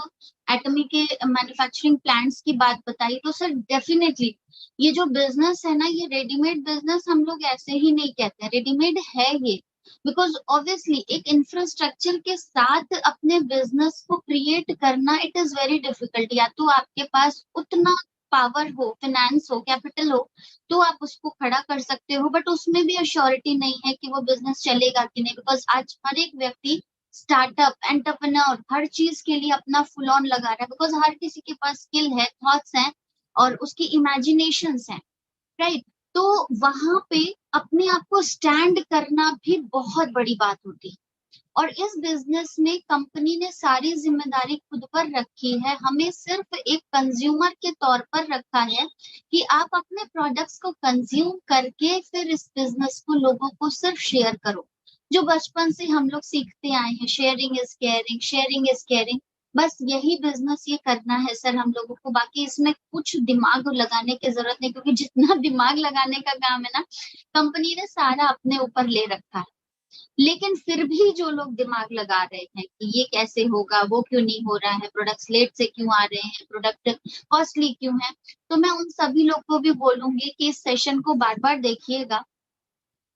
एटमी के मैन्युफैक्चरिंग प्लांट्स की बात बताई, तो सर डेफिनेटली ये जो बिजनेस है ना, ये रेडीमेड बिजनेस हम लोग ऐसे ही नहीं कहते, रेडीमेड है ये। बिकॉज ऑब्वियसली एक इंफ्रास्ट्रक्चर के साथ अपने बिजनेस को क्रिएट करना इट इज वेरी डिफिकल्ट। या तो आपके पास उतना पावर हो, फाइनेंस हो, कैपिटल हो, तो आप उसको खड़ा कर सकते हो, बट उसमें भी अश्योरिटी नहीं है कि वो बिजनेस चलेगा कि नहीं। बिकॉज आज हर एक व्यक्ति स्टार्टअप, एंटरप्रेन्योर, हर चीज के लिए अपना फुल ऑन लगा रहा है। बिकॉज हर किसी के पास स्किल है, थॉट्स हैं और उसकी इमेजिनेशंस हैं, राइट। तो वहां पे अपने आप को स्टैंड करना भी बहुत बड़ी बात होती है। और इस बिजनेस में कंपनी ने सारी जिम्मेदारी खुद पर रखी है, हमें सिर्फ एक कंज्यूमर के तौर पर रखा है कि आप अपने प्रोडक्ट्स को कंज्यूम करके फिर इस बिजनेस को लोगों को सिर्फ शेयर करो। जो बचपन से हम लोग सीखते आए हैं, sharing is caring, sharing is caring, बस यही बिजनेस ये करना है सर हम लोगों को, बाकी इसमें कुछ दिमाग लगाने की जरूरत नहीं, क्योंकि जितना दिमाग लगाने का काम है ना, कंपनी ने सारा अपने ऊपर ले रखा है। लेकिन फिर भी जो लोग दिमाग लगा रहे हैं कि ये कैसे होगा, वो क्यों नहीं हो रहा है, प्रोडक्ट्स लेट से क्यों आ रहे हैं, प्रोडक्ट कॉस्टली क्यों है, तो मैं उन सभी लोग को भी बोलूंगी कि इस सेशन को बार बार देखिएगा।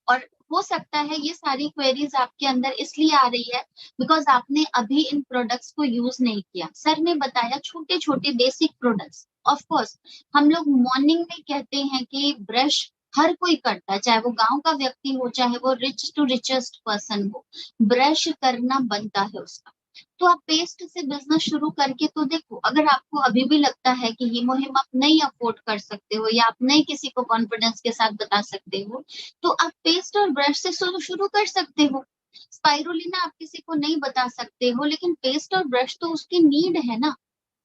और हो सकता है ये सारी क्वेरीज आपके अंदर इसलिए आ रही है बिकॉज आपने अभी इन प्रोडक्ट्स को यूज नहीं किया। सर ने बताया छोटे छोटे बेसिक प्रोडक्ट्स। ऑफ कोर्स हम लोग मॉर्निंग में कहते हैं कि ब्रश हर कोई करता है, चाहे वो गांव का व्यक्ति हो चाहे वो रिच टू रिचेस्ट पर्सन हो, ब्रश करना बनता है उसका। तो आप पेस्ट से बिजनेस शुरू करके तो देखो, अगर आपको अभी भी लगता है कि ये मुहिम आप नहीं अफोर्ड कर सकते हो या आप नहीं किसी को कॉन्फिडेंस के साथ बता सकते हो, तो आप पेस्ट और ब्रश से शुरू कर सकते हो। स्पाइरुलिना आप किसी को नहीं बता सकते हो, लेकिन पेस्ट और ब्रश तो उसकी नीड है ना।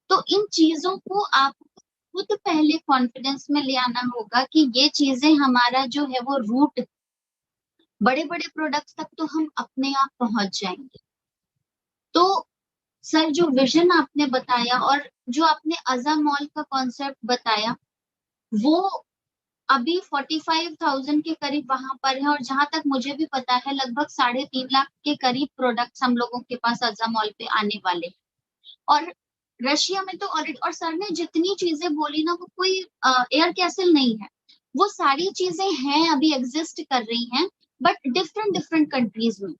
तो इन चीजों को आप खुद पहले कॉन्फिडेंस में ले आना होगा कि ये चीजें हमारा जो है वो रूट, बड़े बड़े प्रोडक्ट्स तक तो हम अपने आप पहुंच जाएंगे। तो सर जो विजन आपने बताया और जो आपने अजा मॉल का कॉन्सेप्ट बताया, वो अभी 45,000 के करीब वहां पर है, और जहां तक मुझे भी पता है लगभग 3.5 लाख के करीब प्रोडक्ट्स हम लोगों के पास अजा मॉल पे आने वाले हैं। और रशिया में तो ऑलरेडी, और सर ने जितनी चीजें बोली ना वो कोई एयर कैसल नहीं है, वो सारी चीजें हैं अभी एग्जिस्ट कर रही हैं, बट डिफरेंट डिफरेंट कंट्रीज में।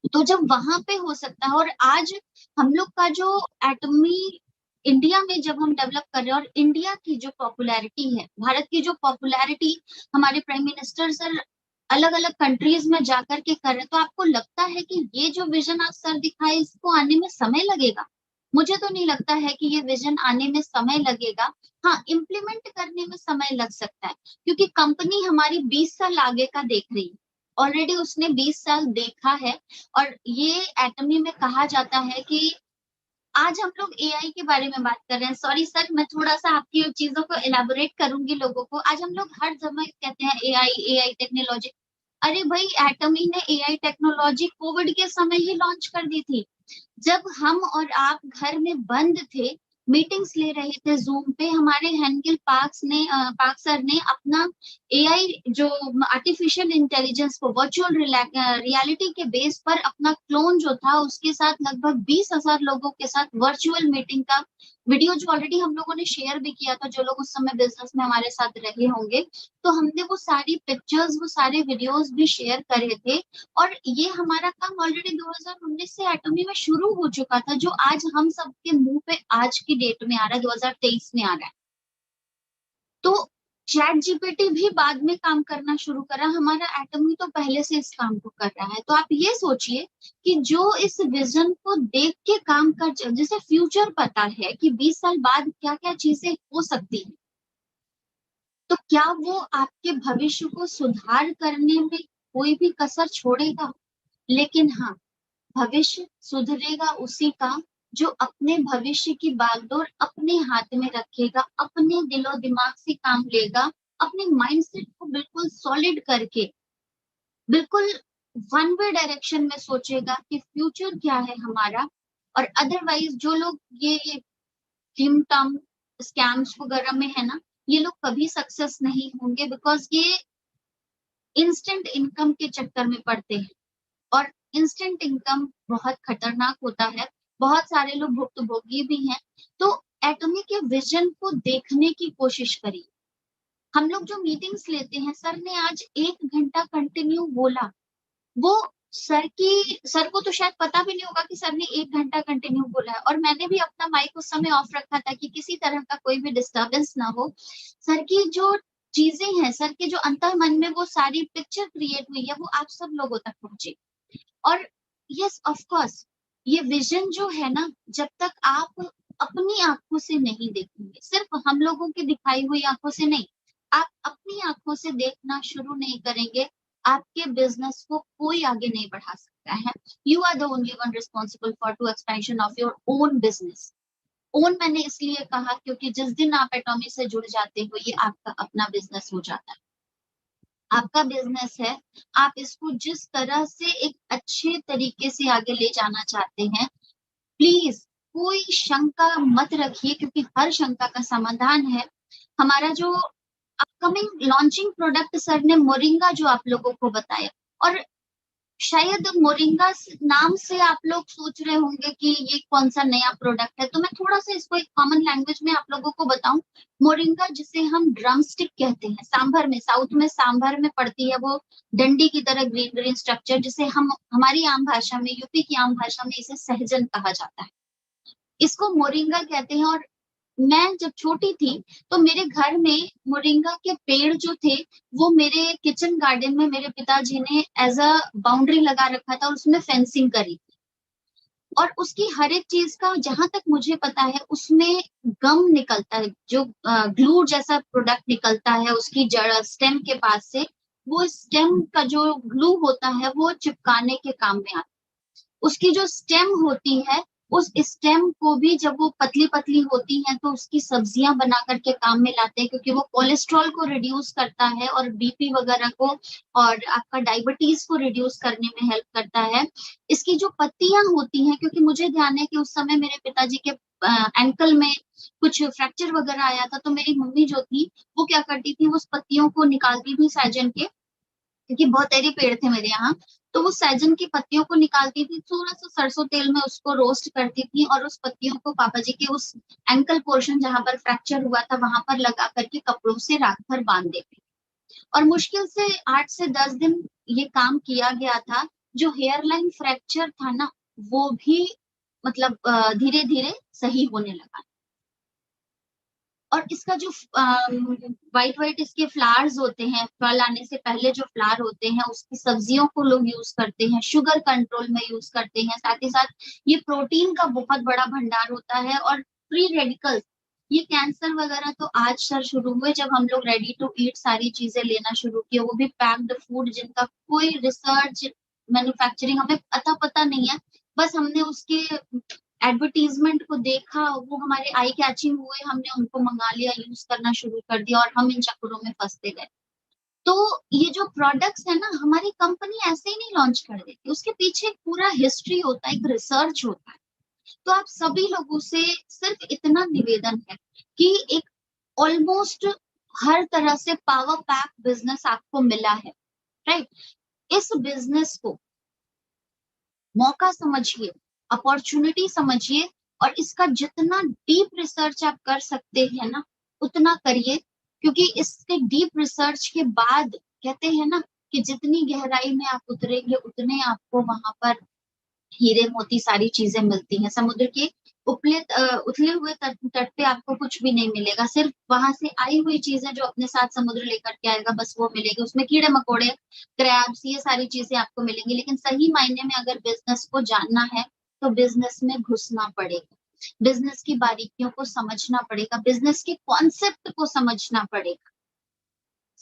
तो जब वहां पे हो सकता है, और आज हम लोग का जो एटमी इंडिया में जब हम डेवलप कर रहे हैं, और इंडिया की जो पॉपुलैरिटी है, भारत की जो पॉपुलैरिटी, हमारे प्राइम मिनिस्टर सर अलग अलग कंट्रीज में जाकर के कर रहे हैं, तो आपको लगता है कि ये जो विजन आज सर दिखाए इसको आने में समय लगेगा? मुझे तो नहीं लगता है कि ये विजन आने में समय लगेगा। हाँ, इम्प्लीमेंट करने में समय लग सकता है, क्योंकि कंपनी हमारी 20 साल आगे का देख रही है। ऑलरेडी उसने 20 साल देखा है। और ये एटमी में कहा जाता है कि आज हम लोग एआई के बारे में बात कर रहे हैं। सॉरी सर, मैं थोड़ा सा आपकी चीजों को एलाबोरेट करूंगी लोगों को। आज हम लोग हर जगह कहते हैं एआई एआई टेक्नोलॉजी। अरे भाई, एटमी ने एआई टेक्नोलॉजी कोविड के समय ही लॉन्च कर दी थी। जब हम और आप घर में बंद थे, मीटिंग्स ले रहे थे जूम पे, हमारे हेंगेल पार्क सर ने अपना एआई जो आर्टिफिशियल इंटेलिजेंस को वर्चुअल रियलिटी के बेस पर अपना क्लोन जो था उसके साथ लगभग 20,000 लोगों के साथ वर्चुअल मीटिंग का वीडियो, जो ऑलरेडी हम लोगों ने शेयर भी किया था, जो लोग उस समय बिजनेस में हमारे साथ रहे होंगे, तो हमने वो सारी पिक्चर्स वो सारे वीडियोस भी शेयर करे थे। और ये हमारा काम ऑलरेडी 2019 से एटमी में शुरू हो चुका था, जो आज हम सबके मुंह पे आज की डेट में आ रहा है, 2023 में आ रहा है। तो चैट जीपीटी भी बाद में काम करना शुरू करा, हमारा एटमी तो पहले से इस काम को कर रहा है। तो आप ये सोचिए कि जो इस विजन को देख के काम कर, जिसे फ्यूचर पता है कि 20 साल बाद क्या क्या चीजें हो सकती है, तो क्या वो आपके भविष्य को सुधार करने में कोई भी कसर छोड़ेगा? लेकिन हाँ, भविष्य सुधरेगा उसी का जो अपने भविष्य की बागडोर अपने हाथ में रखेगा, अपने दिलो दिमाग से काम लेगा, अपने माइंडसेट को बिल्कुल सॉलिड करके, बिल्कुल वन वे डायरेक्शन में सोचेगा कि फ्यूचर क्या है हमारा। और अदरवाइज जो लोग ये टिम टम स्कैम्स वगैरह में है ना, ये लोग कभी सक्सेस नहीं होंगे, बिकॉज ये इंस्टेंट इनकम के चक्कर में पड़ते हैं। और इंस्टेंट इनकम बहुत खतरनाक होता है, बहुत सारे लोग भुक्तभोगी भी हैं। तो एटमी के विजन को देखने की कोशिश करिए। हम लोग जो मीटिंग्स लेते हैं, सर ने आज 1 घंटा कंटिन्यू बोला, वो सर को तो शायद पता भी नहीं होगा कि सर ने 1 घंटा कंटिन्यू बोला है। और मैंने भी अपना माइक उस समय ऑफ रखा था कि किसी तरह का कोई भी डिस्टर्बेंस ना हो। सर की जो चीजें हैं, सर के जो अंतर मन में वो सारी पिक्चर क्रिएट हुई है, वो आप सब लोगों तक पहुंचे। और यस ऑफ कोर्स, ये विजन जो है ना, जब तक आप अपनी आंखों से नहीं देखेंगे, सिर्फ हम लोगों की दिखाई हुई आंखों से नहीं, आप अपनी आंखों से देखना शुरू नहीं करेंगे, आपके बिजनेस को कोई आगे नहीं बढ़ा सकता है। You are the only one responsible for to expansion of your own business. Own मैंने इसलिए कहा क्योंकि जिस दिन आप एटॉमी से जुड़ जाते हो, ये आपका अपना बिजनेस हो जाता है, आपका बिजनेस है। आप इसको जिस तरह से एक अच्छे तरीके से आगे ले जाना चाहते हैं, प्लीज कोई शंका मत रखिए, क्योंकि हर शंका का समाधान है। हमारा जो अपकमिंग लॉन्चिंग प्रोडक्ट सर ने मोरिंगा जो आप लोगों को बताया, और शायद मोरिंगा नाम से आप लोग सोच रहे होंगे कि ये कौन सा नया प्रोडक्ट है, तो मैं थोड़ा सा इसको एक कॉमन लैंग्वेज में आप लोगों को बताऊं। मोरिंगा जिसे हम ड्रम स्टिक कहते हैं, सांभर में, साउथ में सांभर में पड़ती है वो डंडी की तरह ग्रीन ग्रीन स्ट्रक्चर, जिसे हम हमारी आम भाषा में, यूपी की आम भाषा में इसे सहजन कहा जाता है। इसको मोरिंगा कहते हैं। और मैं जब छोटी थी तो मेरे घर में मोरिंगा के पेड़ जो थे वो मेरे किचन गार्डन में मेरे पिताजी ने एज अ बाउंड्री लगा रखा था और उसमें फेंसिंग करी थी। और उसकी हर एक चीज का जहां तक मुझे पता है उसमें गम निकलता है, जो ग्लू जैसा प्रोडक्ट निकलता है उसकी जड़ स्टेम के पास से। वो स्टेम का जो ग्लू होता है वो चिपकाने के काम में आता है। उसकी जो स्टेम होती है, उस स्टेम को भी जब वो पतली पतली होती है तो उसकी सब्जियां बना करके काम में लाते हैं, क्योंकि वो कोलेस्ट्रॉल को रिड्यूस करता है और बीपी वगैरह को और आपका डायबिटीज को रिड्यूस करने में हेल्प करता है। इसकी जो पत्तियां होती हैं, क्योंकि मुझे ध्यान है कि उस समय मेरे पिताजी के एंकल में कुछ फ्रैक्चर वगैरह आया था, तो मेरी मम्मी जो थी वो क्या करती थी, उस पत्तियों को निकालती थी सहजन के, क्योंकि बहुत सारे पेड़ थे मेरे यहाँ। तो वो सहजन की पत्तियों को निकालती थी, थोड़ा सा सरसों तेल में उसको रोस्ट करती थी और उस पत्तियों को पापा जी के उस एंकल पोर्शन जहां पर फ्रैक्चर हुआ था वहां पर लगा करके कपड़ों से रात भर बांध देती। और मुश्किल से 8 से 10 दिन ये काम किया गया था। जो हेयरलाइन फ्रैक्चर था ना, वो भी मतलब धीरे धीरे सही होने लगा। और इसका जो व्हाइट व्हाइट इसके फ्लावर्स होते हैं, फल आने से पहले जो फ्लावर होते हैं, उसकी सब्जियों को लोग यूज करते हैं, शुगर कंट्रोल में यूज करते हैं। साथ ही साथ ये प्रोटीन का बहुत बड़ा भंडार होता है। और फ्री रेडिकल्स, ये कैंसर वगैरह तो आज सर शुरू हुए जब हम लोग रेडी टू ईट सारी चीजें लेना शुरू किए, वो भी पैक्ड फूड जिनका कोई रिसर्च मैन्युफैक्चरिंग हमें पता नहीं है। बस हमने उसके एडवर्टीजमेंट को देखा, वो हमारे आई कैचिंग हुए, हमने उनको मंगा लिया, यूज करना शुरू कर दिया और हम इन चक्करों में फंसते गए। तो ये जो प्रोडक्ट्स है ना, हमारी कंपनी ऐसे ही नहीं लॉन्च कर देती, उसके पीछे एक पूरा हिस्ट्री होता है, एक रिसर्च होता है। तो आप सभी लोगों से सिर्फ इतना निवेदन है कि एक ऑलमोस्ट हर तरह से पावर पैक बिजनेस आपको मिला है, राइट? इस बिजनेस को मौका समझिए, अपॉर्चुनिटी समझिए, और इसका जितना डीप रिसर्च आप कर सकते हैं ना उतना करिए, क्योंकि इसके डीप रिसर्च के बाद कहते हैं ना कि जितनी गहराई में आप उतरेंगे उतने आपको वहां पर हीरे मोती सारी चीजें मिलती हैं। समुद्र के उथले हुए तट पे आपको कुछ भी नहीं मिलेगा, सिर्फ वहां से आई हुई चीजें जो अपने साथ समुद्र लेकर के आएगा बस वो मिलेगी। उसमें कीड़े मकोड़े, क्रैब्स, ये सारी चीजें आपको मिलेंगी। लेकिन सही मायने में अगर बिजनेस को जानना है तो बिजनेस में घुसना पड़ेगा, बिजनेस की बारीकियों को समझना पड़ेगा, बिजनेस के कॉन्सेप्ट को समझना पड़ेगा।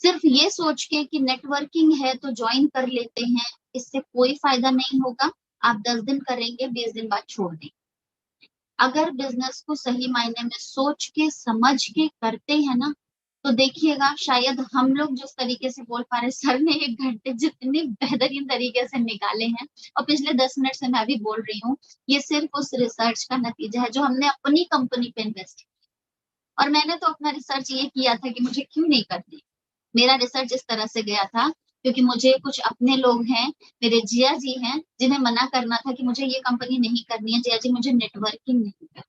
सिर्फ ये सोच के कि नेटवर्किंग है तो ज्वाइन कर लेते हैं, इससे कोई फायदा नहीं होगा। आप 10 दिन करेंगे, 20 दिन बाद छोड़ देंगे। अगर बिजनेस को सही मायने में सोच के समझ के करते हैं ना, तो देखिएगा शायद हम लोग जिस तरीके से बोल पा रहे, सर ने 1 घंटे जितने बेहतरीन तरीके से निकाले हैं और पिछले 10 मिनट से मैं भी बोल रही हूँ, ये सिर्फ उस रिसर्च का नतीजा है जो हमने अपनी कंपनी पे इन्वेस्ट किया। और मैंने तो अपना रिसर्च ये किया था कि मुझे क्यों नहीं करती। मेरा रिसर्च इस तरह से गया था क्योंकि मुझे कुछ अपने लोग हैं, मेरे जिया जी हैं, जिन्हें मना करना था कि मुझे ये कंपनी नहीं करनी है, जिया जी मुझे नेटवर्किंग नहीं करनी।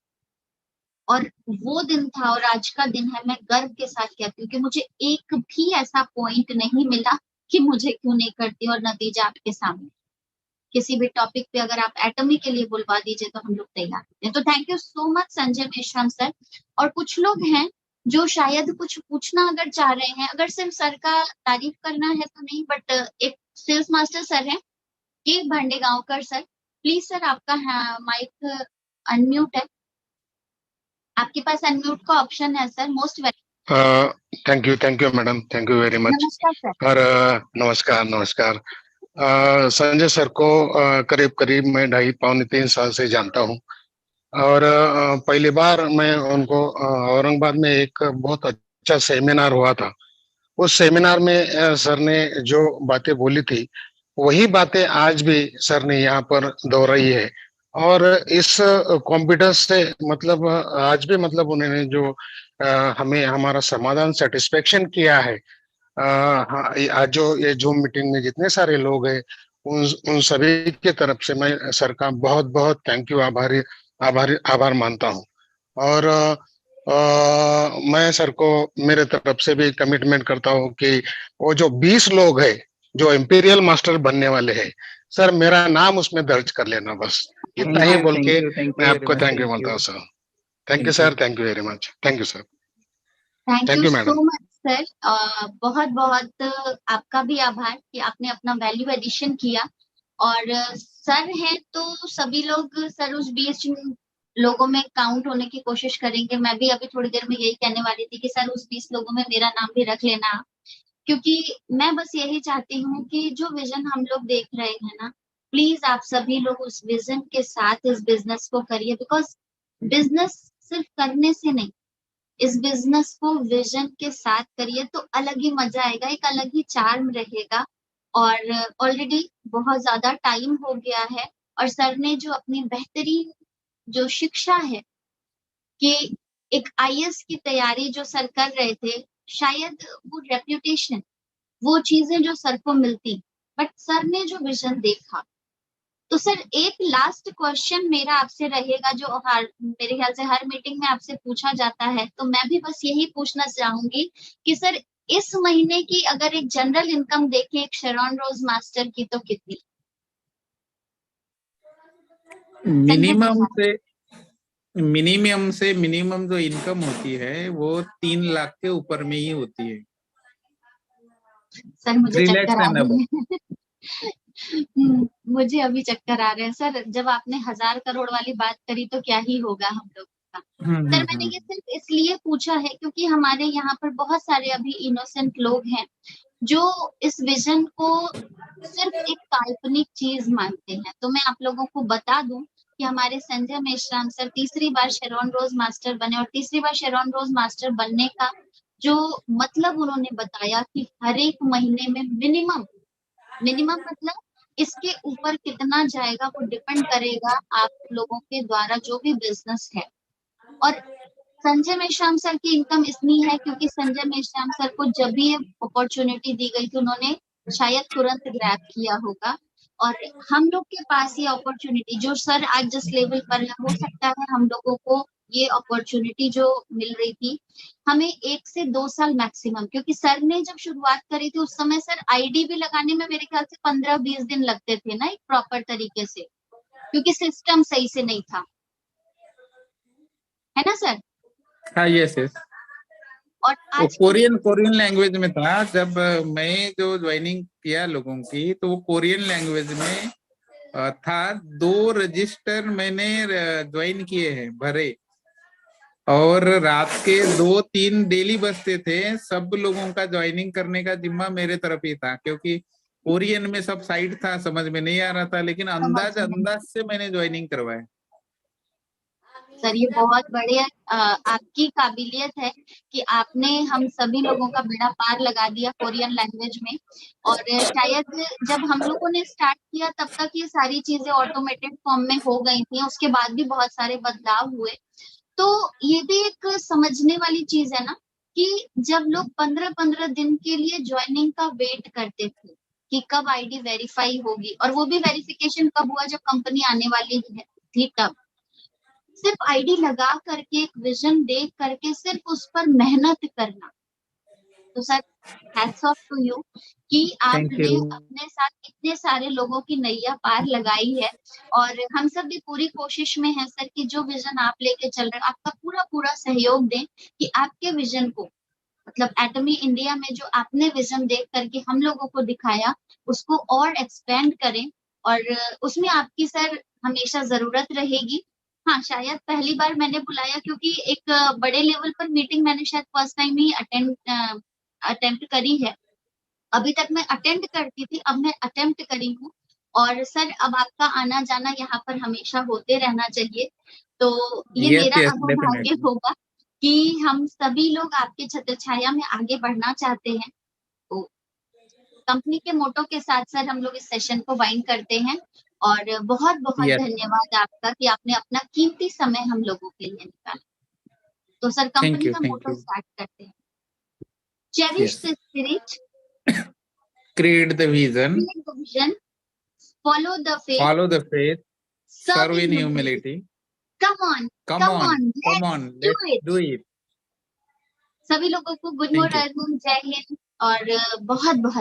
और वो दिन था और आज का दिन है, मैं गर्व के साथ कहती हूँ कि मुझे एक भी ऐसा पॉइंट नहीं मिला कि मुझे क्यों नहीं करती, और नतीजा आपके सामने। किसी भी टॉपिक पे अगर आप एटमी के लिए बुलवा दीजिए तो हम लोग तैयार हैं। तो thank you so much Sanjay Meshram sir. और कुछ लोग हैं जो शायद कुछ पूछना अगर चाह रहे हैं, अगर सिर्फ सर का तारीफ करना है तो नहीं, बट एक सेल्स मास्टर सर है के भांडेगांवकर सर, प्लीज सर आपका माइक अनम्यूट है, आपके पास अनम्यूट का ऑप्शन है sir, most welcome. Thank you madam, thank you very much. नमस्कार सर। और नमस्कार। संजय सर को करीब करीब मैं 2.5-3 साल से जानता हूँ। और पहली बार मैं उनको औरंगाबाद में एक बहुत अच्छा सेमिनार हुआ था। उस सेमिनार में सर ने जो बातें बोली थी वही बातें आज भी सर ने यहाँ पर दोहराई है। और इस कॉम्पिटेंस से मतलब आज भी मतलब उन्होंने जो हमें हमारा समाधान सेटिस्फेक्शन किया है। हाँ, आज जो ये जूम मीटिंग में जितने सारे लोग हैं, उन उन सभी के तरफ से मैं सर का बहुत बहुत थैंक यू, आभार मानता हूँ। और मैं सर को मेरे तरफ से भी कमिटमेंट करता हूँ कि वो जो 20 लोग हैं जो इंपीरियल मास्टर बनने वाले हैं, सर मेरा नाम उसमें दर्ज कर लेना, बस इतना ही बोल के थैंक मैं यू वेरी आपको मच, थैंक यू थैंक बोलता यू, हूँ sir. Thank you thank sir, you. Thank you very much, thank you sir, thank thank you you so madam. Much sir. बहुत बहुत आपका भी आभार कि आपने अपना वैल्यू एडिशन किया। और सर है तो सभी लोग सर उस 20 लोगों में काउंट होने की कोशिश करेंगे। मैं भी अभी थोड़ी देर में यही कहने वाली थी कि सर उस 20 लोगों में मेरा नाम भी रख लेना, क्योंकि मैं बस यही चाहती हूँ कि जो विजन हम लोग देख रहे हैं ना, प्लीज आप सभी लोग उस विजन के साथ इस बिजनेस को करिए। बिकॉज बिजनेस सिर्फ करने से नहीं, इस बिजनेस को विजन के साथ करिए तो अलग ही मजा आएगा, एक अलग ही चार्म रहेगा। और ऑलरेडी बहुत ज्यादा टाइम हो गया है और सर ने जो अपनी बेहतरीन जो शिक्षा है कि एक आईएएस की तैयारी जो सर कर रहे थे, शायद वो रेप्यूटेशन, वो चीजें जो सर को मिलती, बट सर ने जो विजन देखा। तो सर एक लास्ट क्वेश्चन मेरा आपसे रहेगा जो हर मेरे ख्याल से हर मीटिंग में आपसे पूछा जाता है, तो मैं भी बस यही पूछना चाहूंगी कि सर इस महीने की अगर एक जनरल इनकम देखें एक शेरॉन रोज मास्टर की तो कितनी? संजय मिनिमम मिश्रा। से मिनिमम जो इनकम होती है वो 3 लाख के ऊपर में ही होती है। सर मुझे 3 lakhs चक्कर आ एंड रहे अबव। हैं। मुझे अभी चक्कर आ रहे हैं सर, जब आपने 1000 करोड़ वाली बात करी तो क्या ही होगा हम लोग का। सर मैंने ये सिर्फ इसलिए पूछा है क्योंकि हमारे यहाँ पर बहुत सारे अभी इनोसेंट लोग हैं जो इस विजन को सिर्फ एक काल्पनिक चीज मानते हैं। तो मैं आप लोगों को बता दूं कि हमारे संजय मेश्राम सर तीसरी बार शेरॉन रोज मास्टर बने, और तीसरी बार शेरॉन रोज मास्टर बनने का जो मतलब उन्होंने बताया कि हर एक महीने में मिनिमम मिनिमम मतलब इसके ऊपर कितना जाएगा वो डिपेंड करेगा आप लोगों के द्वारा जो भी बिजनेस है। और संजय मेश्राम सर की इनकम इतनी है क्योंकि संजय मेश्राम सर को जब भी ये अपॉर्चुनिटी दी गई थी उन्होंने शायद तुरंत ग्रैब किया होगा। और हम लोग के पास ये अपॉर्चुनिटी जो सर आज जिस लेवल पर है, हो सकता है हम लोगों को ये अपॉर्चुनिटी जो मिल रही थी हमें 1 से 2 साल मैक्सिमम, क्योंकि सर ने जब शुरुआत करी थी उस समय सर आईडी भी लगाने में मेरे ख्याल से 15-20 दिन लगते थे ना, एक प्रॉपर तरीके से, क्योंकि सिस्टम सही से नहीं था, है ना सर? हाँ, यस यस। और वो आज की कोरियन डेट कोरियन लैंग्वेज में था। जब मैं जो ज्वाइनिंग किया लोगों की, तो वो कोरियन लैंग्वेज में था। 2 रजिस्टर मैंने ज्वाइन किए हैं, भरे। और रात के 2-3 डेली बजते थे। सब लोगों का ज्वाइनिंग करने का जिम्मा मेरे तरफ ही था, क्योंकि कोरियन में सब साइड था, समझ में नहीं आ रहा था, लेकिन समझ अंदाज में, अंदाज से मैंने ज्वाइनिंग करवाया। सर ये बहुत बड़े आपकी काबिलियत है कि आपने हम सभी लोगों का बेड़ा पार लगा दिया कोरियन लैंग्वेज में। और शायद जब हम लोगों ने स्टार्ट किया तब तक ये सारी चीजें ऑटोमेटेड फॉर्म में हो गई थी, उसके बाद भी बहुत सारे बदलाव हुए। तो ये भी एक समझने वाली चीज है ना कि जब लोग 15-15 दिन के लिए ज्वाइनिंग का वेट करते थे कि कब आईडी वेरीफाई होगी, और वो भी वेरिफिकेशन कब हुआ जब कंपनी आने वाली थी तब, सिर्फ आईडी लगा करके एक विजन देख करके सिर्फ उस पर मेहनत करना। तो sir hats off to you कि थैंक आपने यू। अपने साथ इतने सारे लोगों की नैया पार लगाई है। और हम सब भी पूरी कोशिश में हैं सर कि जो विजन आप लेके चल रहे हैं आपका पूरा पूरा सहयोग दें कि आपके विजन को, मतलब एटमी इंडिया में जो आपने विजन देख करके हम लोगों को दिखाया उसको और एक्सपेंड करें। और उसमें आपकी सर हमेशा जरूरत रहेगी। हाँ, शायद पहली बार मैंने बुलाया क्योंकि एक बड़े लेवल पर मीटिंग मैंने शायद फर्स्ट टाइम ही अटेम्प्ट करी है। अभी तक मैं अटेम्प्ट करती थी, अब मैं अटेम्प्ट करी हूँ। और सर अब आपका आना जाना यहाँ पर हमेशा होते रहना चाहिए। तो ये यस मेरा यस, अहोभाग्य डेफिनेटली। होगा कि हम सभी लोग आपके छत्र छाया में आगे बढ़ना चाहते हैं। तो कंपनी के मोटो के साथ सर हम लोग इस सेशन को वाइंड करते हैं। और बहुत बहुत Yes. धन्यवाद आपका कि आपने अपना कीमती समय हम लोगों के लिए निकाला। तो सर Thank कंपनी you, का thank मोटो you. स्टार्ट करते हैं। Cherish Yes. The spirit, Create the vision, create the vision, follow the faith, follow the faith, serve serve in in humility. humility. Come on, Come come on, on, come let's on, do let's it. do it. सभी लोगों को good Thank you. Morning, जय हिंद और बहुत बहुत